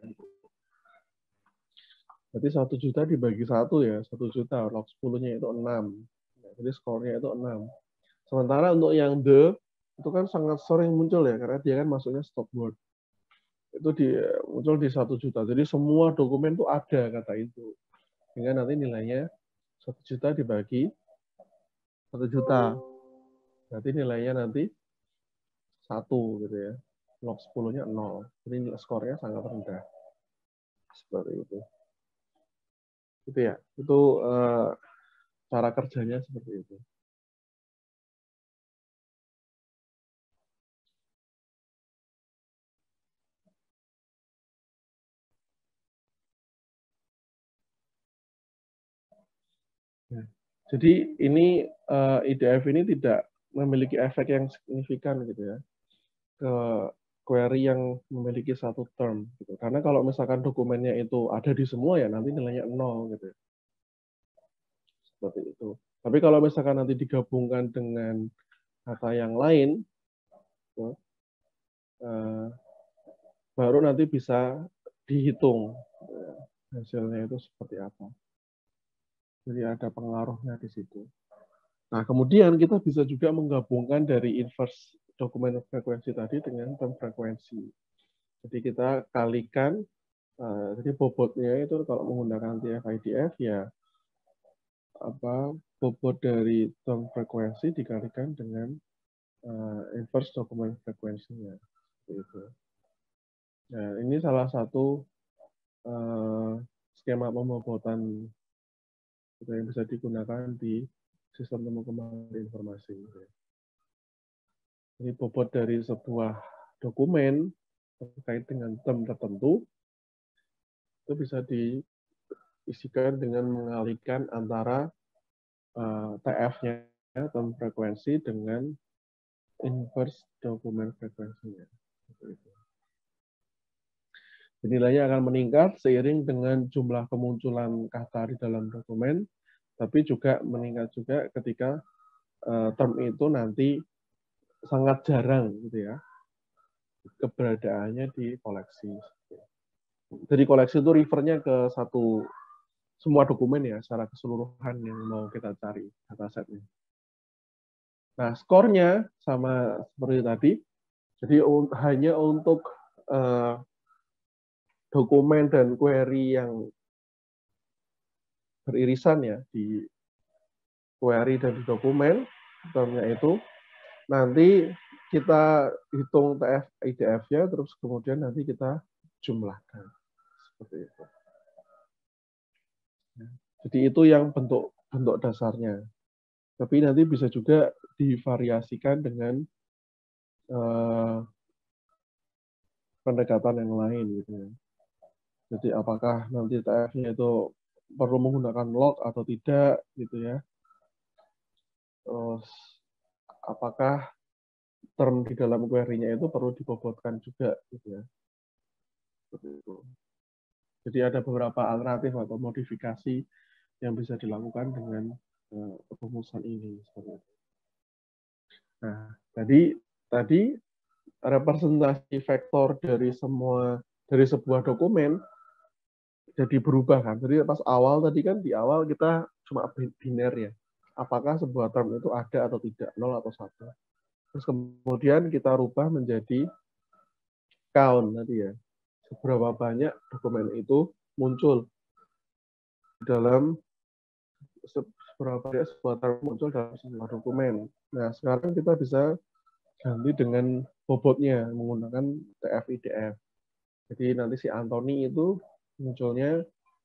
Berarti 1 juta dibagi 1 ya, 1 juta, log 10-nya itu 6. Jadi skornya itu 6. Sementara untuk yang the, itu kan sangat sering muncul ya, karena dia kan masuknya stop word. Itu muncul di 1 juta. Jadi semua dokumen itu ada kata itu. Sehingga nanti nilainya 1 juta dibagi 1 juta. Berarti nilainya nanti 1 gitu ya. Log 10-nya 0. Jadi skornya sangat rendah. Seperti itu. Itu ya. Itu cara kerjanya seperti itu. Ya. Jadi ini IDF ini tidak memiliki efek yang signifikan gitu ya ke query yang memiliki satu term gitu. Karena kalau misalkan dokumennya itu ada di semua ya nanti nilainya 0 gitu ya. Seperti itu. Tapi kalau misalkan nanti digabungkan dengan kata yang lain, gitu, baru nanti bisa dihitung hasilnya itu seperti apa. Jadi ada pengaruhnya di situ. Nah, kemudian kita bisa juga menggabungkan dari inverse dokumen frekuensi tadi dengan term frekuensi. Jadi kita kalikan, jadi bobotnya itu kalau menggunakan TF-IDF ya bobot dari term frekuensi dikalikan dengan inverse dokumen frekuensinya. Gitu. Nah, ini salah satu skema pembobotan yang bisa digunakan di sistem temu kembali informasi. Jadi bobot dari sebuah dokumen terkait dengan term tertentu itu bisa diisikan dengan mengalihkan antara TF-nya, term frekuensi, dengan inverse dokumen frekuensinya. Nilainya akan meningkat seiring dengan jumlah kemunculan kata di dalam dokumen, tapi juga meningkat juga ketika term itu nanti sangat jarang gitu ya keberadaannya di koleksi. Jadi koleksi itu refernya ke semua dokumen ya secara keseluruhan yang mau kita cari datasetnya. Nah, skornya sama seperti tadi. Jadi hanya untuk dokumen dan query yang beririsan ya di query dan di dokumen, termnya itu nanti kita hitung TF IDF-nya, terus kemudian nanti kita jumlahkan seperti itu. Jadi itu yang bentuk dasarnya. Tapi nanti bisa juga divariasikan dengan pendekatan yang lain gitu ya. Jadi apakah nanti TF-nya itu perlu menggunakan log atau tidak gitu ya. Terus apakah term di dalam query-nya itu perlu dibobotkan juga gitu ya. Seperti itu. Jadi ada beberapa alternatif atau modifikasi yang bisa dilakukan dengan rumusan ini. Nah, tadi representasi vektor dari sebuah dokumen jadi berubah kan. Jadi pas awal tadi kan di awal kita cuma biner ya. Apakah sebuah term itu ada atau tidak, 0 atau 1. Terus kemudian kita rubah menjadi count tadi ya. Seberapa banyak dokumen itu muncul dalam seberapa banyak sebuah term muncul dalam sebuah dokumen. Nah, sekarang kita bisa ganti dengan bobotnya menggunakan TF-IDF. Jadi nanti si Anthony itu munculnya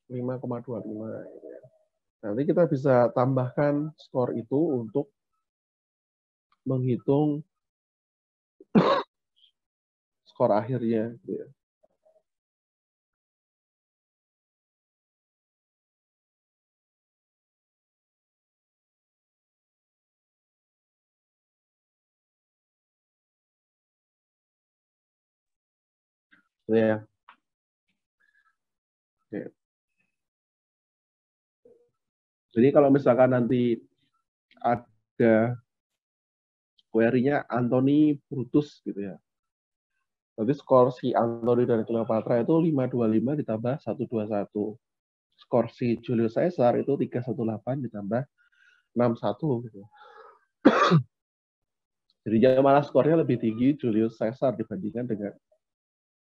5,25. Nanti kita bisa tambahkan skor itu untuk menghitung skor akhirnya. Ya. Jadi kalau misalkan nanti ada query-nya Anthony Brutus gitu ya. Berarti skor si Anthony dan Cleopatra itu 525 ditambah 121. Skor si Julius Caesar itu 318 ditambah 61 gitu. Jadi malah skornya lebih tinggi Julius Caesar dibandingkan dengan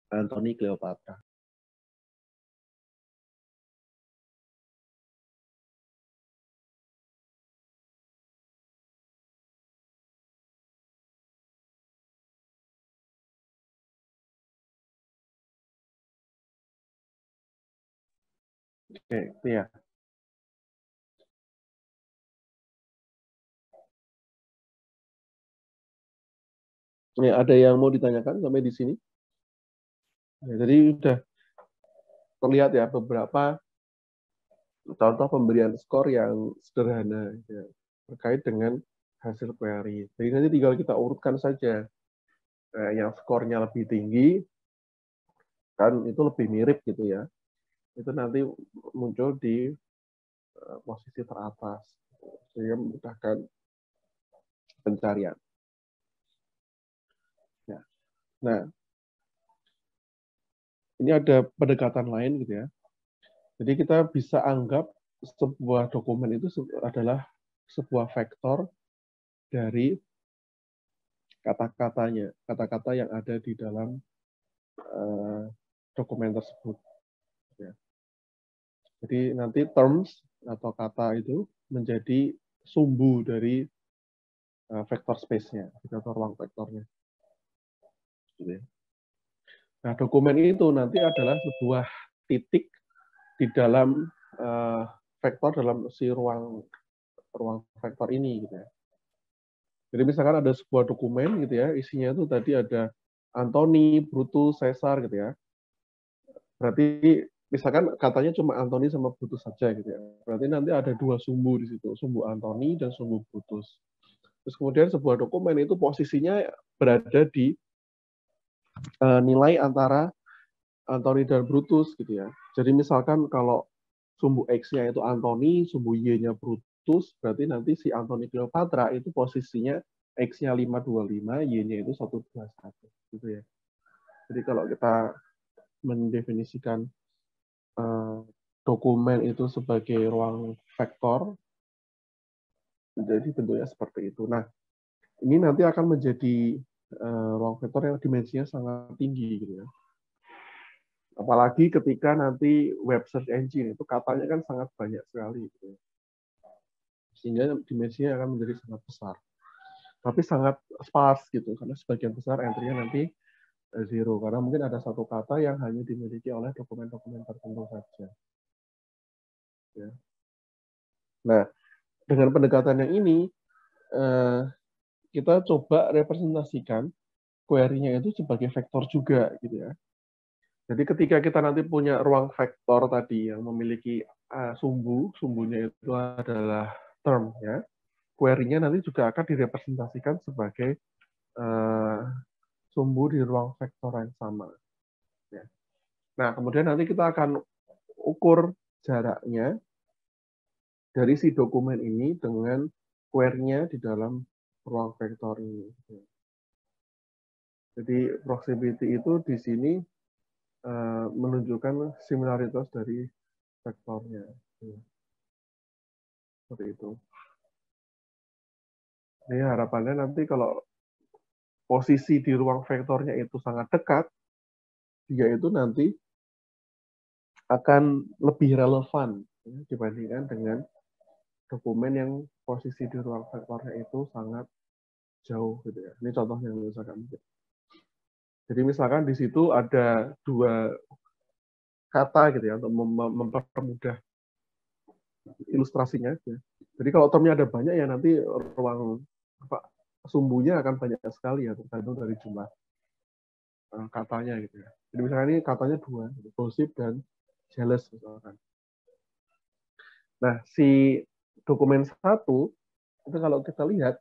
Anthony Cleopatra. Oke, itu ya. Ini ada yang mau ditanyakan sampai di sini? Ya, jadi udah terlihat ya beberapa contoh pemberian skor yang sederhana ya, terkait dengan hasil query. Jadi nanti tinggal kita urutkan saja. Yang skornya lebih tinggi, kan itu lebih mirip gitu ya. Itu nanti muncul di posisi teratas. Sehingga memudahkan pencarian. Ya. Nah, ini ada pendekatan lain gitu ya. Jadi kita bisa anggap sebuah dokumen itu adalah sebuah vektor dari kata-katanya, kata-kata yang ada di dalam dokumen tersebut. Ya. Jadi nanti terms atau kata itu menjadi sumbu dari vektor space-nya, vektor ruang vektornya. Gitu ya. Nah, dokumen itu nanti adalah sebuah titik di dalam vektor dalam si ruang vektor ini gitu ya. Jadi misalkan ada sebuah dokumen gitu ya, isinya itu tadi ada Anthony, Brutus, Caesar gitu ya. Berarti misalkan katanya cuma Anthony sama Brutus saja gitu ya. Berarti nanti ada dua sumbu di situ, sumbu Anthony dan sumbu Brutus. Terus kemudian sebuah dokumen itu posisinya berada di nilai antara Anthony dan Brutus gitu ya. Jadi misalkan kalau sumbu X-nya itu Anthony, sumbu Y-nya Brutus, berarti nanti si Anthony Cleopatra itu posisinya X-nya 525, Y-nya itu 121 gitu ya. Jadi kalau kita mendefinisikan dokumen itu sebagai ruang vektor, jadi bentuknya seperti itu. Nah, ini nanti akan menjadi ruang vektor yang dimensinya sangat tinggi gitu ya. Apalagi ketika nanti web search engine itu katanya kan sangat banyak sekali gitu ya. Sehingga dimensinya akan menjadi sangat besar. Tapi sangat sparse gitu karena sebagian besar entry-nya nanti zero karena mungkin ada satu kata yang hanya dimiliki oleh dokumen-dokumen tertentu saja. Ya. Nah, dengan pendekatan yang ini kita coba representasikan query-nya itu sebagai vektor juga gitu ya. Jadi ketika kita nanti punya ruang vektor tadi yang memiliki sumbunya itu adalah term ya, query-nya nanti juga akan direpresentasikan sebagai sumbu di ruang vektor yang sama. Ya. Nah, kemudian nanti kita akan ukur jaraknya dari si dokumen ini dengan query-nya di dalam ruang vektor ini. Jadi proximity itu di sini menunjukkan similaritas dari vektornya. Seperti itu. Jadi harapannya nanti kalau posisi di ruang vektornya itu sangat dekat, dia itu nanti akan lebih relevan ya, dibandingkan dengan dokumen yang posisi di ruang vektornya itu sangat jauh gitu ya. Ini contohnya misalkan. Jadi misalkan di situ ada dua kata gitu ya untuk mempermudah ilustrasinya. Ya. Jadi kalau termnya ada banyak ya nanti ruang sumbunya akan banyak sekali ya tergantung dari jumlah katanya gitu ya. Jadi misalkan ini katanya dua, gossip dan jealous misalkan. Nah si dokumen satu itu kalau kita lihat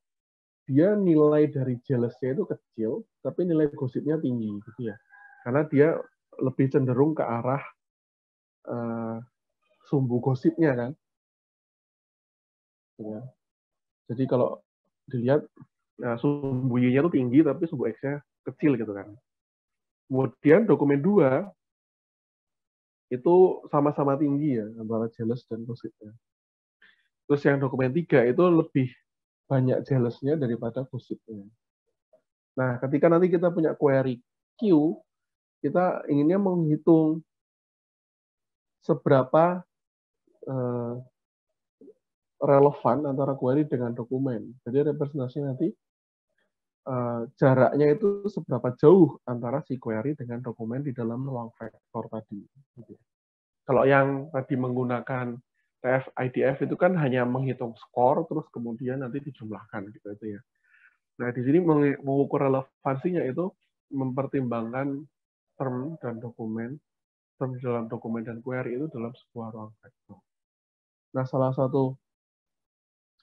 dia nilai dari jealousnya itu kecil, tapi nilai gosipnya tinggi gitu ya. Karena dia lebih cenderung ke arah sumbu gosipnya kan. Ya. Jadi kalau dilihat sumbu Y-nya itu tinggi tapi sumbu X-nya kecil gitu kan. Kemudian dokumen 2 itu sama-sama tinggi ya antara jealous dan gosipnya. Terus yang dokumen 3 itu lebih banyak jealousnya daripada gosipnya. Nah, ketika nanti kita punya query Q, kita inginnya menghitung seberapa relevan antara query dengan dokumen. Jadi representasinya nanti jaraknya itu seberapa jauh antara si query dengan dokumen di dalam ruang vektor tadi. Kalau yang tadi menggunakan TF IDF itu kan hanya menghitung skor terus kemudian nanti dijumlahkan gitu itu ya. Nah, di sini mengukur relevansinya itu mempertimbangkan term dan dokumen, term dalam dokumen dan query itu dalam sebuah ruang vektor. Nah, salah satu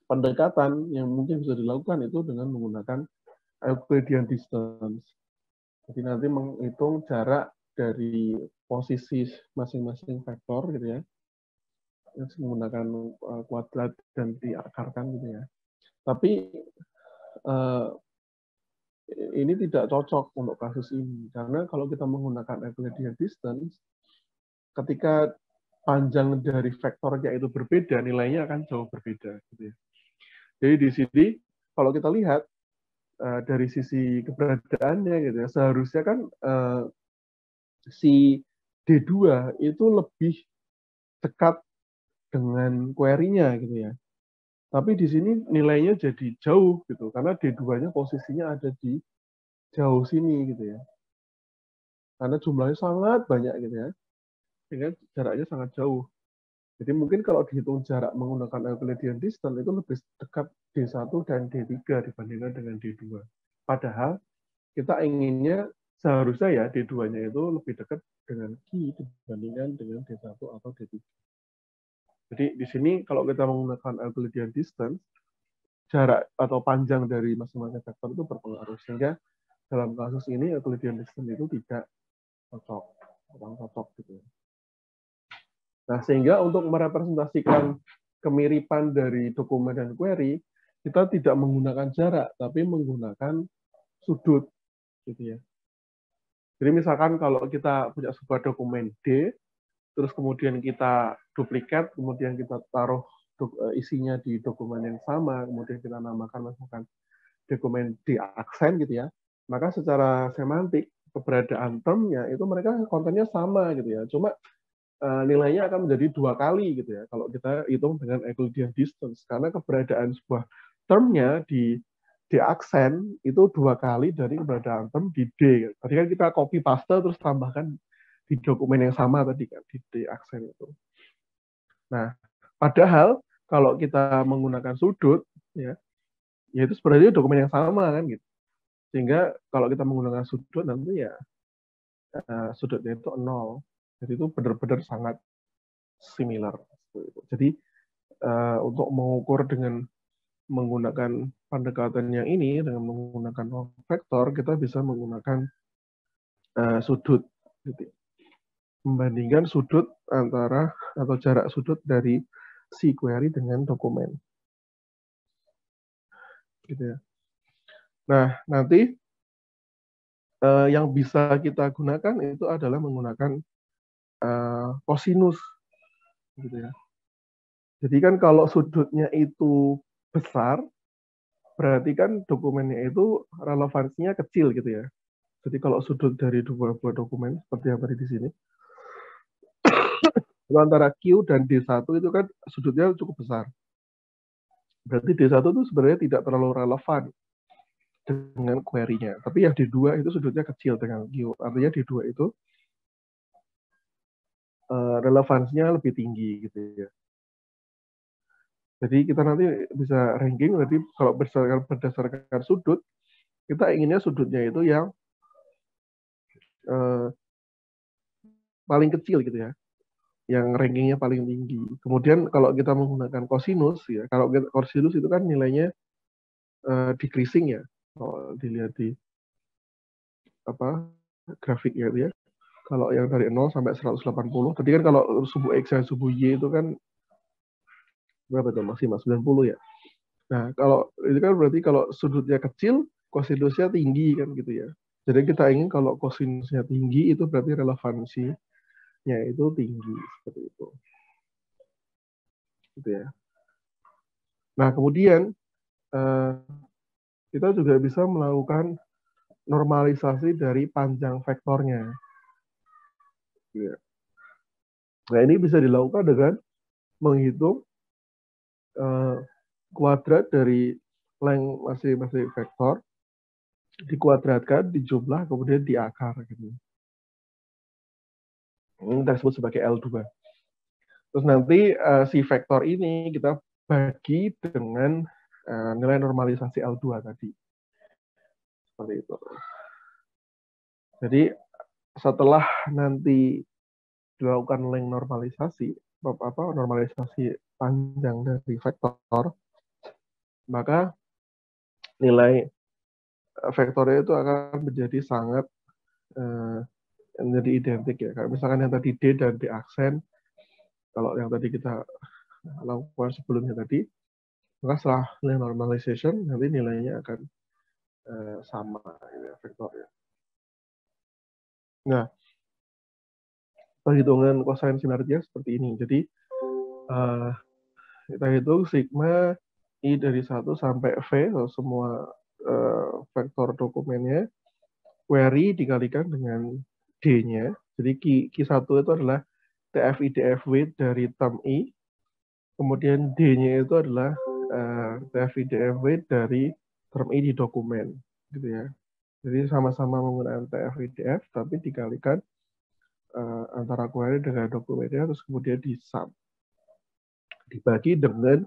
pendekatan yang mungkin bisa dilakukan itu dengan menggunakan Euclidean distance. Jadi nanti menghitung jarak dari posisi masing-masing vektor gitu ya, menggunakan kuadrat dan diakarkan gitu ya. Tapi ini tidak cocok untuk kasus ini karena kalau kita menggunakan Euclidean distance, ketika panjang dari vektornya itu berbeda, nilainya akan jauh berbeda. Gitu ya. Jadi di sini kalau kita lihat dari sisi keberadaannya gitu ya, seharusnya kan si D2 itu lebih dekat dengan query-nya gitu ya. Tapi di sini nilainya jadi jauh gitu karena D2-nya posisinya ada di jauh sini gitu ya. Karena jumlahnya sangat banyak gitu ya. Sehingga jaraknya sangat jauh. Jadi mungkin kalau dihitung jarak menggunakan Euclidean distance itu lebih dekat D1 dan D3 dibandingkan dengan D2. Padahal kita inginnya seharusnya ya D2-nya itu lebih dekat dengan Q dibandingkan dengan D1 atau D3. Jadi di sini kalau kita menggunakan Euclidean distance, jarak atau panjang dari masing-masing vektor itu berpengaruh. Sehingga dalam kasus ini Euclidean distance itu tidak cocok. kurang cocok gitu. Nah, sehingga untuk merepresentasikan kemiripan dari dokumen dan query, kita tidak menggunakan jarak, tapi menggunakan sudut, gitu ya. Jadi misalkan kalau kita punya sebuah dokumen D, terus kemudian kita duplikat, kemudian kita taruh isinya di dokumen yang sama, kemudian kita namakan misalkan dokumen D aksen gitu ya, maka secara semantik keberadaan termnya itu mereka kontennya sama gitu ya, cuma nilainya akan menjadi 2 kali gitu ya kalau kita hitung dengan Euclidean distance, karena keberadaan sebuah termnya di aksen itu 2 kali dari keberadaan term di D. Tadi kan kita copy paste terus tambahkan di dokumen yang sama tadi kan di D aksen itu. Nah, padahal kalau kita menggunakan sudut ya itu sebenarnya dokumen yang sama kan gitu. Sehingga kalau kita menggunakan sudut nanti ya sudutnya itu 0. Jadi itu benar-benar sangat similar. Jadi untuk mengukur dengan menggunakan pendekatan yang ini dengan menggunakan vektor kita bisa menggunakan sudut gitu. Membandingkan sudut antara atau jarak sudut dari si query dengan dokumen gitu ya. Nah, nanti yang bisa kita gunakan itu adalah menggunakan kosinus gitu ya. Jadi kan kalau sudutnya itu besar, berarti kan dokumennya itu relevansinya kecil gitu ya. Jadi kalau sudut dari dua buah dokumen seperti yang tadi di sini, itu antara Q dan D1 itu kan sudutnya cukup besar. Berarti D1 itu sebenarnya tidak terlalu relevan dengan query-nya. Tapi yang D2 itu sudutnya kecil dengan Q. Artinya D2 itu relevansinya lebih tinggi gitu ya. Jadi kita nanti bisa ranking, berarti kalau berdasarkan sudut, kita inginnya sudutnya itu yang paling kecil gitu ya, yang rankingnya paling tinggi. Kemudian kalau kita menggunakan kosinus ya, kalau kosinus itu kan nilainya decreasing ya, kalau dilihat di apa grafik ya, ya. Kalau yang dari 0 sampai 180, tadi kan kalau subuh X dan subuh Y itu kan berapa tuh maksimal 90 ya. Nah, kalau itu kan berarti kalau sudutnya kecil, kosinusnya tinggi kan gitu ya. Jadi kita ingin kalau kosinusnya tinggi itu berarti relevansinya itu tinggi seperti itu. Gitu ya. Nah, kemudian kita juga bisa melakukan normalisasi dari panjang vektornya. Ya. Nah, ini bisa dilakukan dengan menghitung kuadrat dari length masing-masing vektor, dikuadratkan, dijumlah, kemudian diakar. Gitu. Ini kita sebut sebagai L2. Terus nanti si vektor ini kita bagi dengan nilai normalisasi L2 tadi. Seperti itu. Jadi setelah nanti dilakukan length normalisasi, normalisasi panjang dari vektor, maka nilai vektornya itu akan menjadi sangat menjadi identik ya. Kayak misalkan yang tadi D dan D aksen, kalau yang tadi kita lakukan sebelumnya tadi, maka setelah nilai normalization nanti nilainya akan sama ya, vektornya. Nah, perhitungan cosine sinergia seperti ini. Jadi kita hitung sigma I dari 1 sampai V, semua vektor dokumennya, query dikalikan dengan D-nya. Jadi Q1 itu adalah TFI DFW dari term I, kemudian D-nya itu adalah TFI DFW dari term I di dokumen. Gitu ya. Jadi sama-sama menggunakan TFI DF, tapi dikalikan antara query dengan dokumennya, terus kemudian di sum. Dibagi dengan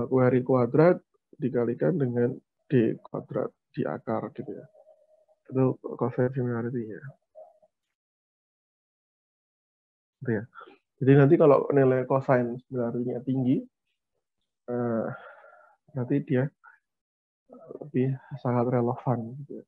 query kuadrat dikalikan dengan D kuadrat di akar gitu ya. Itu cosine similarity-nya. Gitu ya. Jadi nanti kalau nilai cosine similarity-nya tinggi, nanti dia lebih sangat relevan gitu ya.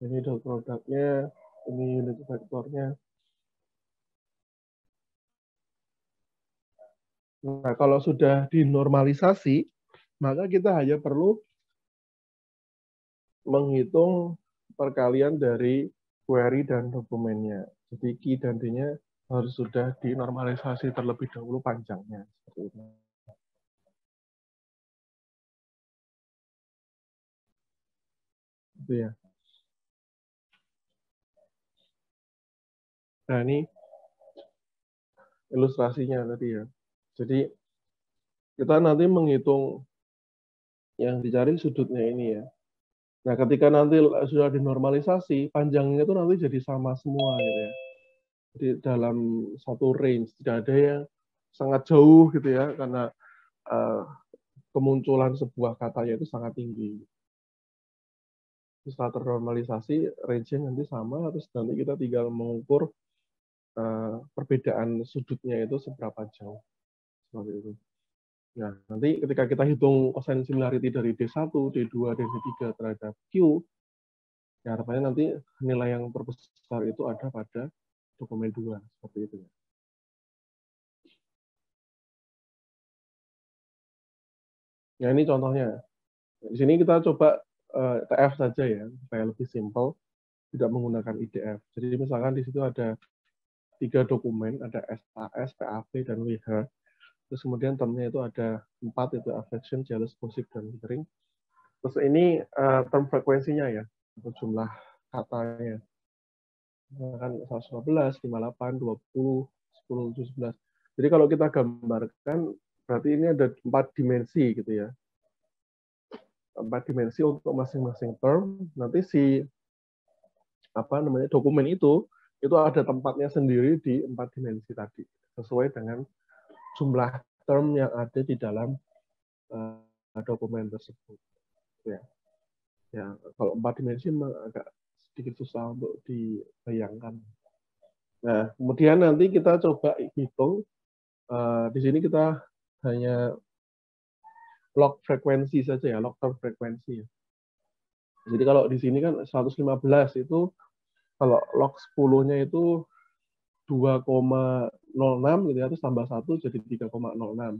Ini dot produknya, ini unit vektornya. Nah, kalau sudah dinormalisasi, maka kita hanya perlu menghitung perkalian dari query dan dokumennya. Jadi key dan D-nya harus sudah dinormalisasi terlebih dahulu panjangnya. Seperti itu. Itu ya. Nah, ini ilustrasinya tadi ya. Jadi kita nanti menghitung yang dicari sudutnya ini ya. Nah, ketika nanti sudah dinormalisasi, panjangnya itu nanti jadi sama semua gitu ya. Jadi dalam satu range, tidak ada yang sangat jauh gitu ya, karena kemunculan sebuah katanya itu sangat tinggi. Setelah ternormalisasi, range-nya nanti sama, terus nanti kita tinggal mengukur perbedaan sudutnya itu seberapa jauh. Seperti itu. Nah, nanti ketika kita hitung cosine similarity dari D1, D2, dan D3 terhadap Q, ya harapannya nanti nilai yang terbesar itu ada pada dokumen 2. Seperti itu. Ya, ini contohnya. Di sini kita coba TF saja ya, supaya lebih simple, tidak menggunakan IDF. Jadi misalkan di situ ada 3 dokumen, ada SAS, PAV, dan WH. Terus kemudian termnya itu ada 4, itu affection, jealous, gossip, dan withering. Terus ini term frekuensinya ya, atau jumlah katanya. Kan 115, 58, 20, 10, 17. Jadi kalau kita gambarkan, berarti ini ada 4 dimensi gitu ya. 4 dimensi untuk masing-masing term. Nanti si dokumen itu ada tempatnya sendiri di 4 dimensi tadi, sesuai dengan jumlah term yang ada di dalam dokumen tersebut. Ya. Ya, kalau 4 dimensi memang agak sedikit susah untuk dibayangkan. Nah, kemudian nanti kita coba hitung. Di sini kita hanya log frekuensi saja ya, log term frekuensi. Jadi kalau di sini kan 115 itu, kalau log 10-nya itu 2,06 gitu ya, terus tambah 1 jadi 3,06.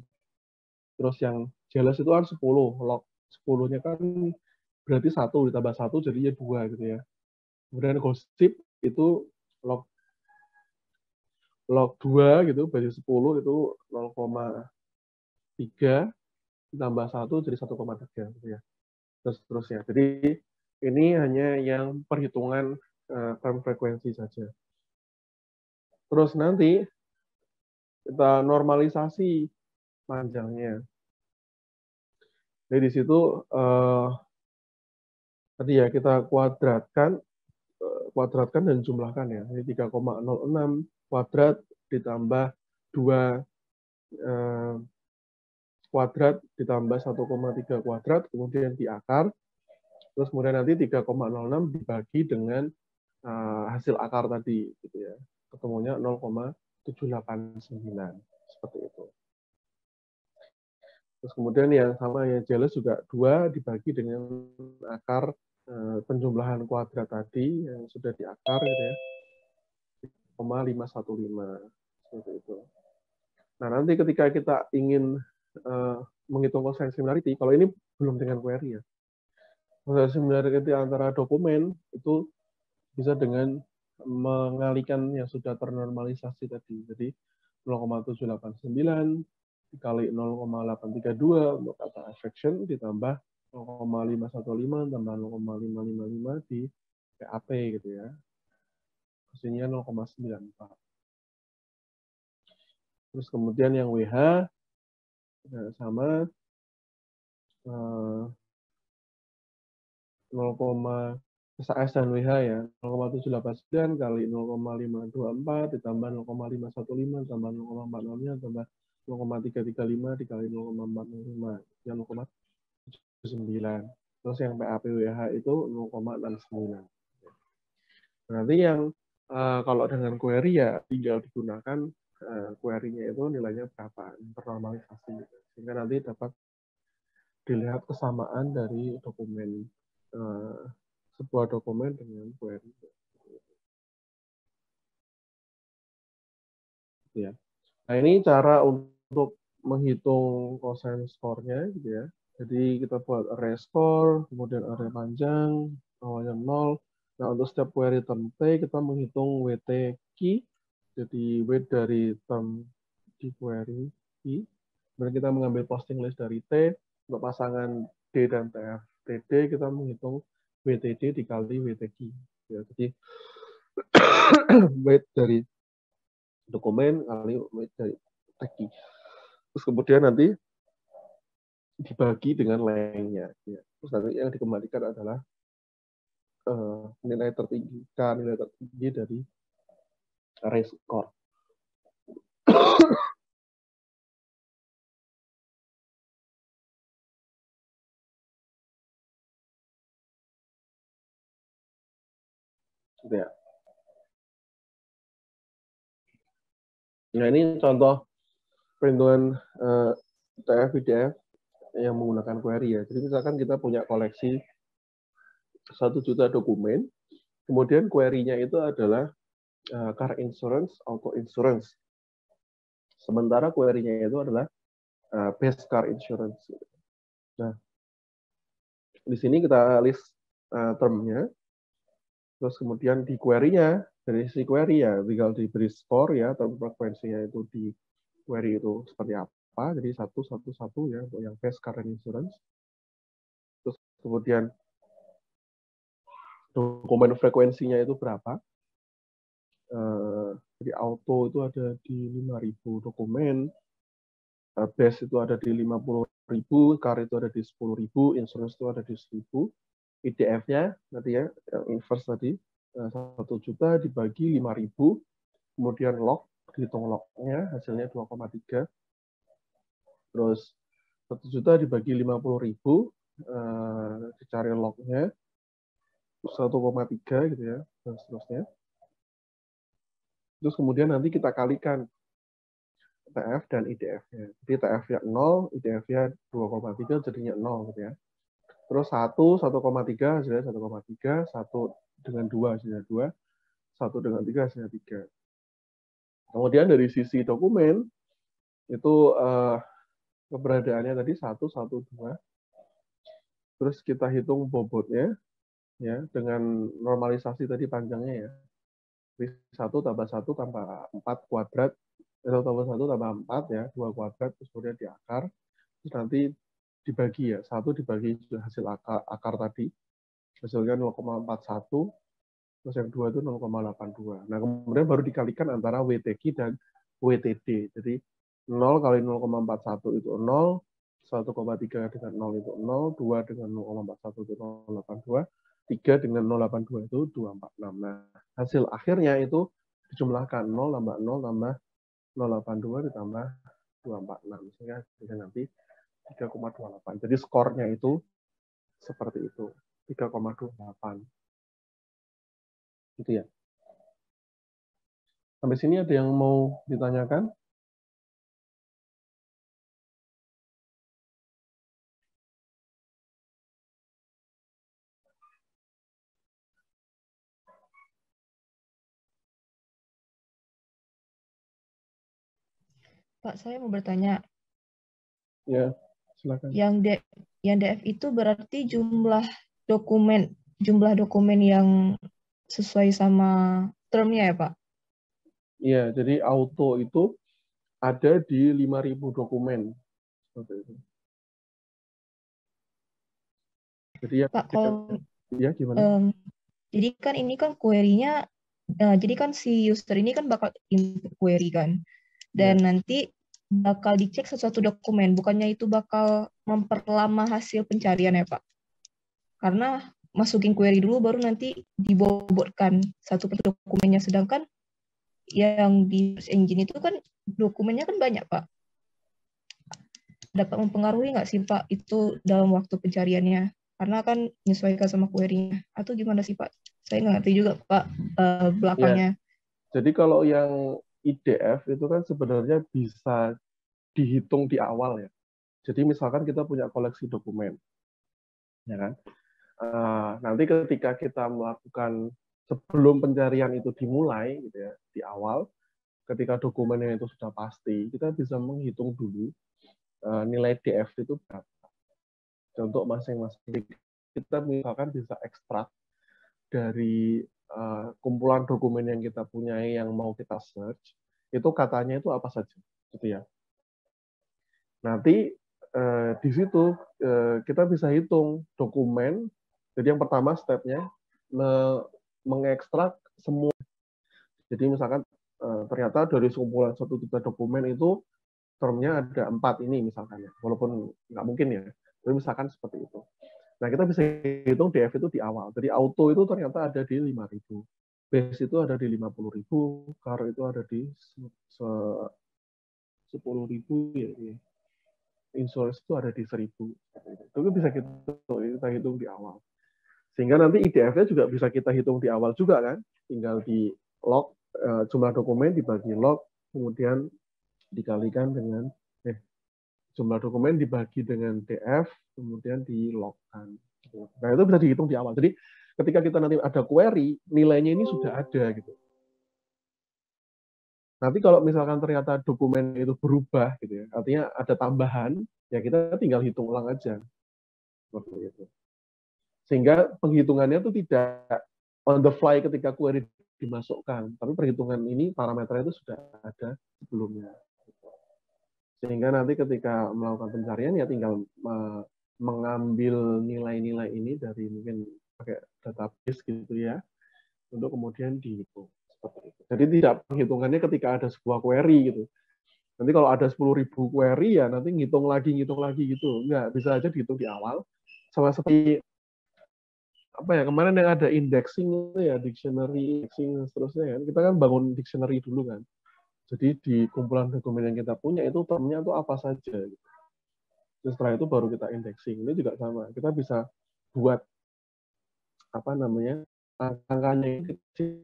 Terus yang jealous itu kan 10, log 10-nya kan berarti 1 ditambah 1 jadinya 2 gitu ya. Kemudian gossip itu log log 2 gitu, bagi 10 itu 0,3 ditambah 1 jadi 1,3 gitu ya. Terus terusnya. Jadi ini hanya yang perhitungan term frekuensi saja. Terus nanti kita normalisasi panjangnya. Jadi di situ tadi ya kita kuadratkan dan jumlahkan ya. Ini 3,06 kuadrat ditambah 2 kuadrat ditambah 1,3 kuadrat, kemudian diakar, terus kemudian nanti 3,06 dibagi dengan hasil akar tadi, gitu ya. Ketemunya 0,789, seperti itu. Terus kemudian yang sama yang jealous juga 2 dibagi dengan akar penjumlahan kuadrat tadi yang sudah diakar, gitu ya, 0,515, seperti itu. Nah, nanti ketika kita ingin menghitung cosine similarity, kalau ini belum dengan query ya. Cosine similarity antara dokumen itu bisa dengan mengalihkan yang sudah ternormalisasi tadi. Jadi 0,789 dikali 0,832 untuk kata affection ditambah 0,515 tambah 0,555 di PAP gitu ya. Hasilnya 0,94. Terus kemudian yang WH sama 0, SAS dan WH ya, 0,789 kali 0,524 ditambah 0,515 tambah 0,46nya tambah 0,335 dikali 0,405, yang 0,79. Terus yang PAPWH itu 0,69. Berarti yang kalau dengan query ya tinggal digunakan query-nya itu nilainya berapa, ternormalisasi. Sehingga nanti dapat dilihat kesamaan dari dokumen sebuah dokumen dengan query. Ya. Nah, ini cara untuk menghitung cosine score-nya gitu ya. Jadi kita buat array score, kemudian array panjang, awalnya 0. Nah, untuk setiap query term T, kita menghitung WT key, jadi weight dari term di query key. Kemudian kita mengambil posting list dari T, untuk pasangan D dan TF. TD kita menghitung WTD dikali WT key. Ya, jadi weight dari dokumen kali weight dari tag key. Terus kemudian nanti dibagi dengan lengthnya. Ya. Terus nanti yang dikembalikan adalah nilai tertinggi, nilai tertinggi dari array score. Gitu ya. Nah, ini contoh perhitungan TF IDF yang menggunakan query ya. Jadi misalkan kita punya koleksi 1 juta dokumen, kemudian query-nya itu adalah car insurance, auto insurance. Sementara query-nya itu adalah base car insurance. Nah, di sini kita list termnya, terus kemudian di query-nya, dari si query ya tinggal diberi score ya, atau frekuensinya itu di query itu seperti apa. Jadi 111 ya untuk yang base car insurance. Terus kemudian dokumen frekuensinya itu berapa. Jadi auto itu ada di 5.000 dokumen, base itu ada di 50.000, car itu ada di 10.000, insurance itu ada di 1.000. IDF-nya nanti ya, yang inverse tadi, 1 juta dibagi 5.000, kemudian log, dihitung lognya, hasilnya 2,3. Terus 1 juta dibagi 50.000, dicari lognya, 1,3 gitu ya, dan seterusnya. Terus kemudian nanti kita kalikan TF dan IDF-nya. Jadi TF-nya 0, IDF-nya 2,3, jadinya 0 gitu ya. Terus 1,3 hasilnya 1,3, 1 dengan 2 hasilnya 2, 1 dengan 3 hasilnya 3. Kemudian dari sisi dokumen, itu keberadaannya tadi 1, 1, 2. Terus kita hitung bobotnya, ya dengan normalisasi tadi panjangnya ya. 1 tambah 1 tambah 4 kuadrat, 1 tambah 1 tambah 4 ya, 2 kuadrat, terus kemudian diakar, terus nanti dibagi ya, 1 dibagi hasil akar tadi, hasilnya 0,41, terus yang 2 itu 0,82. Nah, kemudian baru dikalikan antara WTQ dan WTD. Jadi 0 kali 0,41 itu 0, 1,3 dengan 0 itu 0, 2 dengan 0,41 itu 0,82, 3 dengan 0,82 itu 246. Nah, hasil akhirnya itu dijumlahkan 0 tambah 0 tambah 0,82 ditambah 246. Sehingga nanti 3,28. Jadi skornya itu seperti itu, 3,28. Gitu ya. Sampai sini ada yang mau ditanyakan? Pak, saya mau bertanya. Ya, silakan. Yang DF itu berarti jumlah dokumen yang sesuai sama termnya ya, Pak? Iya, jadi auto itu ada di 5.000 dokumen. Seperti itu. Jadi ya, Pak, kalau ya gimana? jadi kan ini kan query-nya, jadi kan si user ini kan bakal input query kan, dan Ya. nanti bakal dicek sesuatu dokumen, bukannya itu bakal memperlama hasil pencarian ya Pak? Karena masukin query dulu baru nanti dibobotkan satu per dokumennya, sedangkan yang di search engine itu kan dokumennya kan banyak Pak. Dapat mempengaruhi nggak sih Pak itu dalam waktu pencariannya? Karena kan menyesuaikan sama query-nya. Atau gimana sih Pak? Saya nggak ngerti juga Pak Ya, belakangnya. jadi kalau yang IDF itu kan sebenarnya bisa dihitung di awal ya. Jadi misalkan kita punya koleksi dokumen, ya kan? nanti ketika kita melakukan sebelum pencarian itu dimulai, gitu ya, di awal, ketika dokumennya itu sudah pasti, kita bisa menghitung dulu nilai DF itu berapa. Untuk masing-masing kita misalkan bisa ekstrak dari kumpulan dokumen yang kita punyai yang mau kita search, itu katanya itu apa saja, gitu ya. Nanti di situ kita bisa hitung dokumen. Jadi yang pertama stepnya mengekstrak semua. Jadi misalkan ternyata dari kumpulan 1 juta dokumen itu termnya ada 4 ini misalkan ya, walaupun nggak mungkin ya, tapi misalkan seperti itu. Nah kita bisa hitung DF itu di awal. Jadi auto itu ternyata ada di 5.000, base itu ada di 50.000, car itu ada di 10.000 ya. Insurance itu ada di 1.000. Itu bisa kita hitung di awal. Sehingga nanti IDF-nya juga bisa kita hitung di awal juga kan. Tinggal di log, jumlah dokumen dibagi log, kemudian dikalikan dengan jumlah dokumen dibagi dengan DF, kemudian dilogkan. Nah itu bisa dihitung di awal. Jadi ketika kita nanti ada query, nilainya ini sudah ada gitu. Nanti kalau misalkan ternyata dokumen itu berubah gitu ya, artinya ada tambahan, ya kita tinggal hitung ulang aja. Seperti itu. Sehingga penghitungannya itu tidak on the fly ketika query dimasukkan, tapi perhitungan ini parameternya itu sudah ada sebelumnya. Sehingga nanti ketika melakukan pencarian ya tinggal mengambil nilai-nilai ini dari mungkin pakai database gitu ya, untuk kemudian dihitung. Jadi tidak penghitungannya ketika ada sebuah query gitu. Nanti kalau ada 10.000 query ya nanti ngitung lagi gitu. Enggak, bisa aja dihitung di awal. Sama seperti apa ya, kemarin yang ada indexing itu ya, dictionary, indexing dan seterusnya kan. Kita kan bangun dictionary dulu kan. Jadi di kumpulan dokumen yang kita punya itu termnya itu apa saja gitu. Terus setelah itu baru kita indexing. Ini juga sama. Kita bisa buat apa namanya? Angkanya kecil.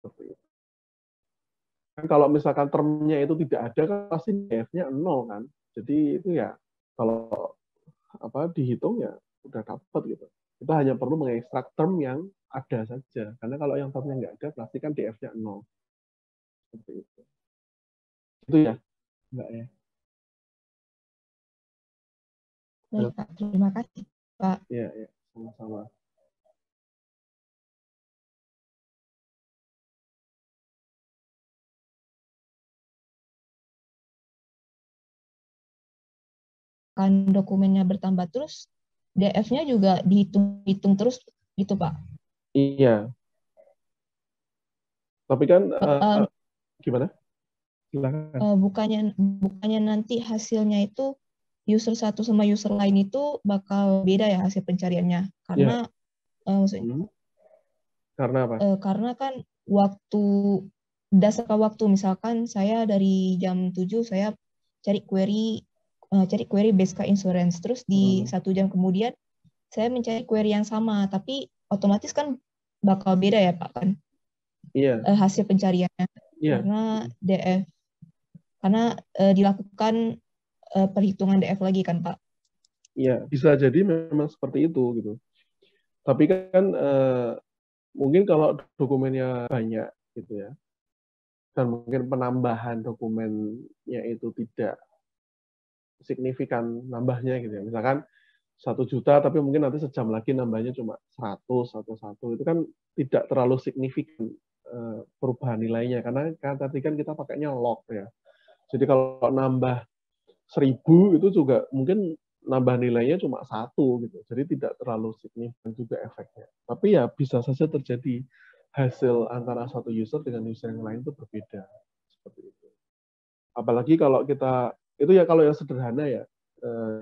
Seperti itu. Kan kalau misalkan termnya itu tidak ada kan pasti DF-nya 0 kan. Jadi itu ya kalau apa dihitung ya udah dapat gitu. Kita hanya perlu mengekstrak term yang ada saja. Karena kalau yang termnya nggak ada pasti kan DF-nya 0. Seperti itu. Itu ya, Mbak ya. Baik, Pak. Terima kasih, Pak. Iya, ya, sama-sama. Kan dokumennya bertambah terus, DF-nya juga dihitung terus gitu, Pak. Iya. Tapi kan gimana? Silakan. Bukannya nanti hasilnya itu user satu sama user lain itu bakal beda ya hasil pencariannya, karena Ya. maksudnya Karena apa? Karena kan berdasarkan waktu, misalkan saya dari jam 7 saya cari query BSK Insurance, terus di 1 jam kemudian saya mencari query yang sama, tapi otomatis kan bakal beda ya Pak kan? Iya. Hasil pencariannya. Iya. Karena dilakukan perhitungan DF lagi kan Pak? Iya, bisa jadi memang seperti itu gitu. Tapi kan mungkin kalau dokumennya banyak gitu ya, dan mungkin penambahan dokumennya itu tidak signifikan nambahnya gitu ya. Misalkan 1 juta, tapi mungkin nanti sejam lagi nambahnya cuma 100 atau 1, itu kan tidak terlalu signifikan perubahan nilainya, karena kan tadi kan kita pakainya log ya. Jadi kalau nambah 1.000 itu juga mungkin nambah nilainya cuma 1 gitu. Jadi tidak terlalu signifikan juga efeknya. Tapi ya bisa saja terjadi hasil antara satu user dengan user yang lain itu berbeda. Seperti itu. Apalagi kalau kita, itu ya kalau yang sederhana ya,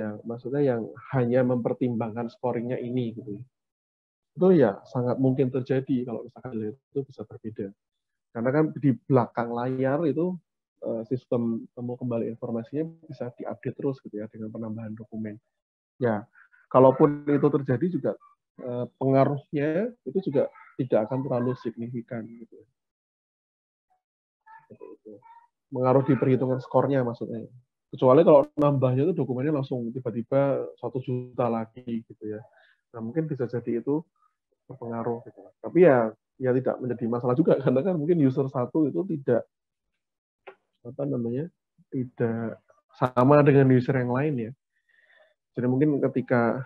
yang maksudnya yang hanya mempertimbangkan scoringnya ini gitu. Itu ya sangat mungkin terjadi kalau misalkan itu bisa berbeda. Karena kan di belakang layar itu sistem temu kembali informasinya bisa diupdate terus gitu ya dengan penambahan dokumen. Ya, kalaupun itu terjadi juga pengaruhnya itu juga tidak akan terlalu signifikan gitu. Mengaruh di perhitungan skornya maksudnya. Kecuali kalau nambahnya itu dokumennya langsung tiba-tiba 1 juta lagi gitu ya. Nah mungkin bisa jadi itu berpengaruh gitu. Tapi ya tidak menjadi masalah juga karena kan mungkin user satu itu tidak apa namanya tidak sama dengan user yang lain ya. Jadi mungkin ketika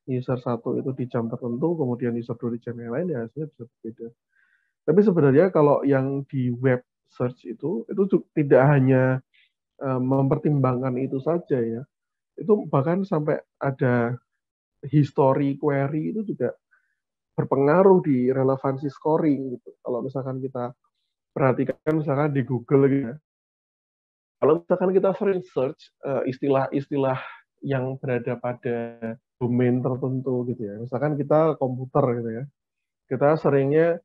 user satu itu di jam tertentu, kemudian user dua di jam yang lain ya hasilnya bisa berbeda. Tapi sebenarnya kalau yang di web search itu tidak hanya mempertimbangkan itu saja ya. Itu bahkan sampai ada history query itu juga berpengaruh di relevansi scoring gitu. Kalau misalkan kita perhatikan misalkan di Google gitu ya. Kalau misalkan kita sering search istilah-istilah yang berada pada domain tertentu gitu ya. Misalkan kita komputer gitu ya. Kita seringnya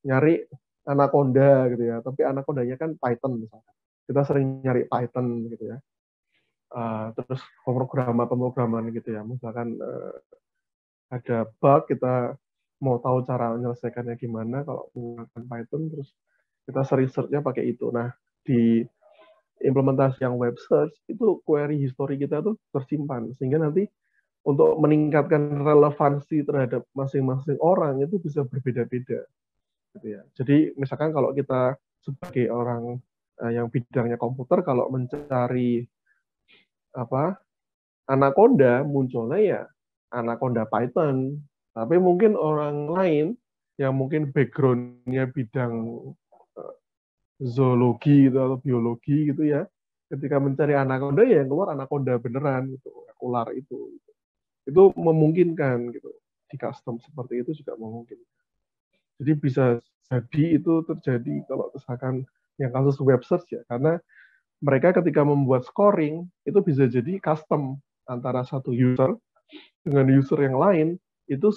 nyari Anaconda gitu ya. Tapi Anacondanya kan Python misalkan. Kita sering nyari Python gitu ya. Terus pemrograman gitu ya. Misalkan ada bug, kita mau tahu cara menyelesaikannya gimana kalau menggunakan Python, terus kita sering search-nya pakai itu. Nah, di implementasi yang web search, itu query history kita tuh tersimpan. Sehingga nanti untuk meningkatkan relevansi terhadap masing-masing orang itu bisa berbeda-beda. Gitu ya. Jadi misalkan kalau kita sebagai orang yang bidangnya komputer, kalau mencari apa Anaconda, munculnya ya Anaconda Python. Tapi mungkin orang lain yang mungkin background-nya bidang zoologi gitu atau biologi gitu ya, ketika mencari anaconda ya yang keluar anaconda beneran gitu, ular itu. Itu memungkinkan gitu. Di custom seperti itu juga memungkinkan. Jadi bisa jadi itu terjadi kalau misalkan yang kasus web search ya, karena mereka ketika membuat scoring itu bisa jadi custom antara satu user dengan user yang lain, itu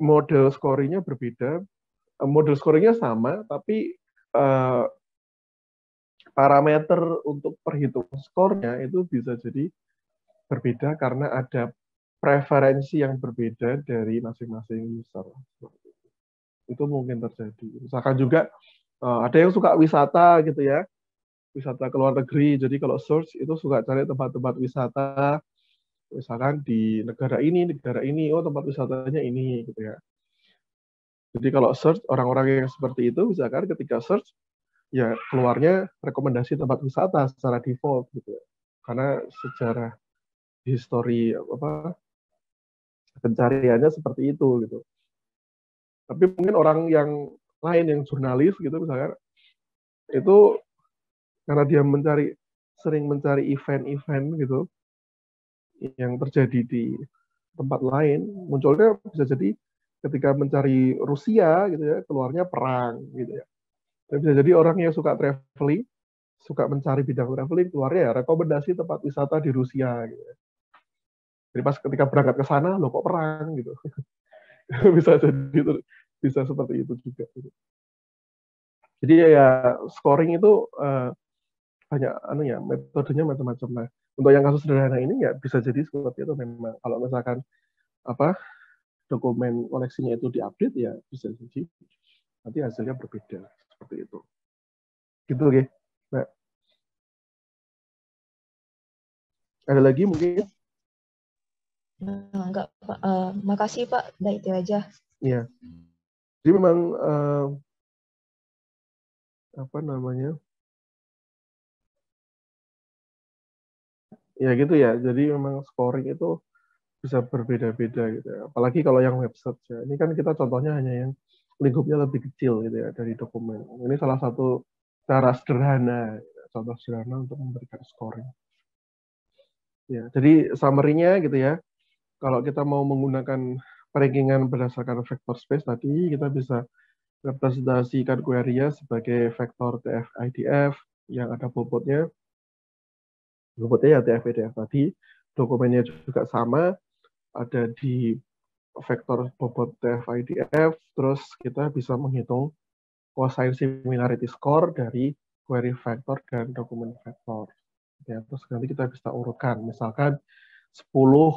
model scoringnya berbeda, model scoringnya sama, tapi parameter untuk perhitungan skornya itu bisa jadi berbeda karena ada preferensi yang berbeda dari masing-masing user. Itu mungkin terjadi. Misalkan juga ada yang suka wisata gitu ya, wisata ke luar negeri. Jadi kalau search itu suka cari tempat-tempat wisata, misalkan di negara ini, oh tempat wisatanya ini gitu ya. Jadi kalau search orang-orang yang seperti itu, misalkan ketika search ya keluarnya rekomendasi tempat wisata secara default gitu ya. Karena sejarah history apa pencariannya seperti itu gitu. Tapi mungkin orang yang lain yang jurnalis gitu misalnya itu karena dia sering mencari event-event gitu yang terjadi di tempat lain, munculnya bisa jadi ketika mencari Rusia gitu ya keluarnya perang gitu ya. Dan bisa jadi orang yang suka traveling, suka mencari bidang traveling keluarnya ya rekomendasi tempat wisata di Rusia gitu. Jadi pas ketika berangkat ke sana, loh kok perang gitu. Bisa jadi bisa seperti itu juga. Gitu. Jadi ya scoring itu banyak ya metodenya macam-macam. Nah, untuk yang kasus sederhana ini ya bisa jadi seperti itu memang. Kalau misalkan apa dokumen koleksinya itu diupdate ya bisa jadi nanti hasilnya berbeda seperti itu. Gitu oke. Nah, ada lagi mungkin? Nah, enggak, Pak. Makasih, Pak. Udah itu aja. Iya. Jadi memang apa namanya? Ya gitu ya. Jadi memang scoring itu bisa berbeda-beda gitu ya. Apalagi kalau yang web search ya. Ini kan kita contohnya hanya yang lingkupnya lebih kecil gitu ya dari dokumen. Ini salah satu cara sederhana, contoh sederhana untuk memberikan scoring. Ya, jadi summary-nya gitu ya. Kalau kita mau menggunakan perankingan berdasarkan vector space tadi, kita bisa representasikan query-nya sebagai vektor TF-IDF yang ada bobotnya. Bobotnya ya TF-IDF tadi. Dokumennya juga sama, ada di vektor bobot TF-IDF, terus kita bisa menghitung cosine similarity score dari query vector dan dokumen vector. Ya, terus nanti kita bisa urutkan, misalkan 10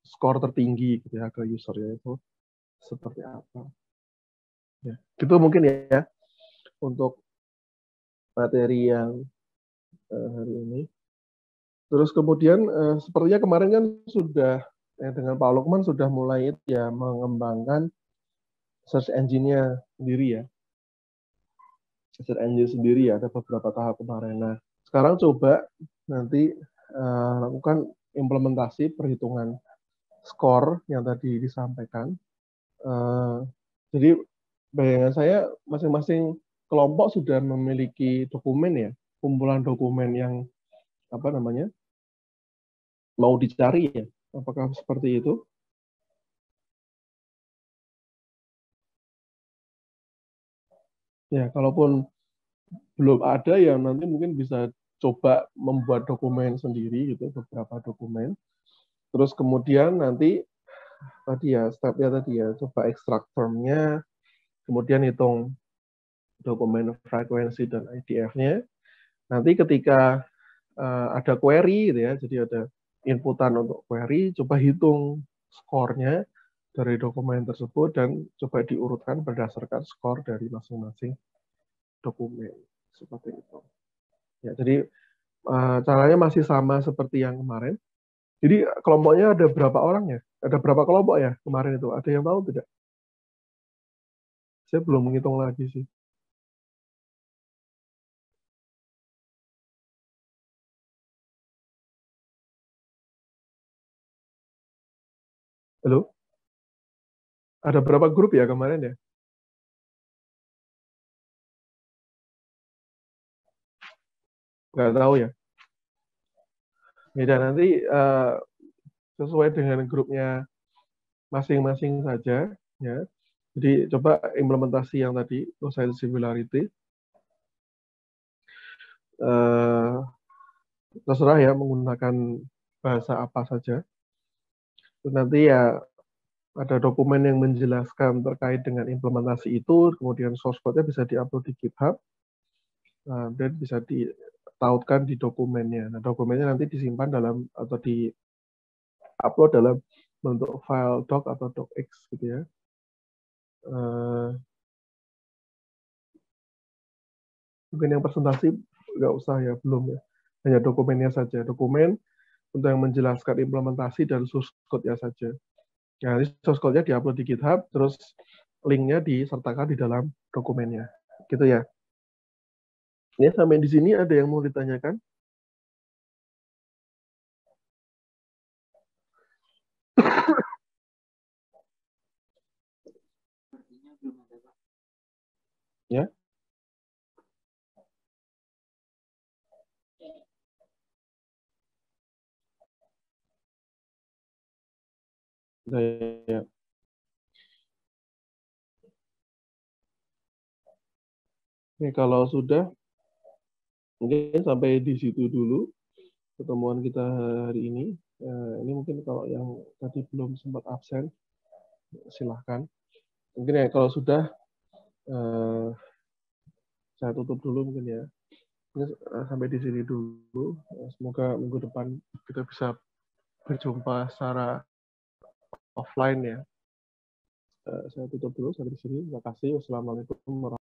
skor tertinggi gitu ya ke usernya itu seperti apa. Ya, gitu mungkin ya untuk materi yang hari ini. Terus kemudian sepertinya kemarin kan sudah dengan Pak Lukman sudah mulai ya mengembangkan search engine-nya sendiri ya. Search engine sendiri ya, ada beberapa tahap kemarin. Nah, sekarang coba nanti lakukan implementasi perhitungan skor yang tadi disampaikan. Jadi bayangan saya masing-masing kelompok sudah memiliki dokumen ya, kumpulan dokumen yang apa namanya mau dicari ya. Apakah seperti itu? Ya, kalaupun belum ada ya nanti mungkin bisa coba membuat dokumen sendiri gitu, beberapa dokumen. Terus kemudian nanti tadi ya stepnya tadi ya coba ekstrak termnya, kemudian hitung dokumen frekuensi dan IDF-nya. Nanti ketika ada query gitu ya, jadi ada inputan untuk query, coba hitung skornya dari dokumen tersebut dan coba diurutkan berdasarkan skor dari masing-masing dokumen seperti itu. Ya, jadi caranya masih sama seperti yang kemarin. Jadi kelompoknya ada berapa orang ya? Ada berapa kelompok ya kemarin itu? Ada yang tahu tidak? Saya belum menghitung lagi sih. Halo? Ada berapa grup ya kemarin ya? Nggak tahu ya. Beda nanti sesuai dengan grupnya masing-masing saja ya. Jadi coba implementasi yang tadi Poseidon Singularity. Terserah ya menggunakan bahasa apa saja. Terus nanti ya ada dokumen yang menjelaskan terkait dengan implementasi itu, kemudian source code-nya bisa diupload di GitHub, dan bisa ditautkan di dokumennya. Nah, dokumennya nanti disimpan dalam atau di-upload dalam bentuk file doc atau docx gitu ya. Mungkin yang presentasi nggak usah ya, belum ya. Hanya dokumennya saja. Dokumen untuk yang menjelaskan implementasi dan source code-nya saja. Nah, ini source code-nya diupload di GitHub, terus link-nya disertakan di dalam dokumennya. Gitu ya. Ini sampai di sini ada yang mau ditanyakan? Ya. Nah, ya. Oke, kalau sudah, mungkin sampai di situ dulu pertemuan kita hari ini. Ini mungkin kalau yang tadi belum sempat absen, silahkan. Mungkin ya kalau sudah, saya tutup dulu mungkin ya. Ini sampai di sini dulu. Semoga minggu depan kita bisa berjumpa secara offline ya. Saya tutup dulu sampai di sini. Terima kasih. Wassalamualaikum warahmatullahi wabarakatuh.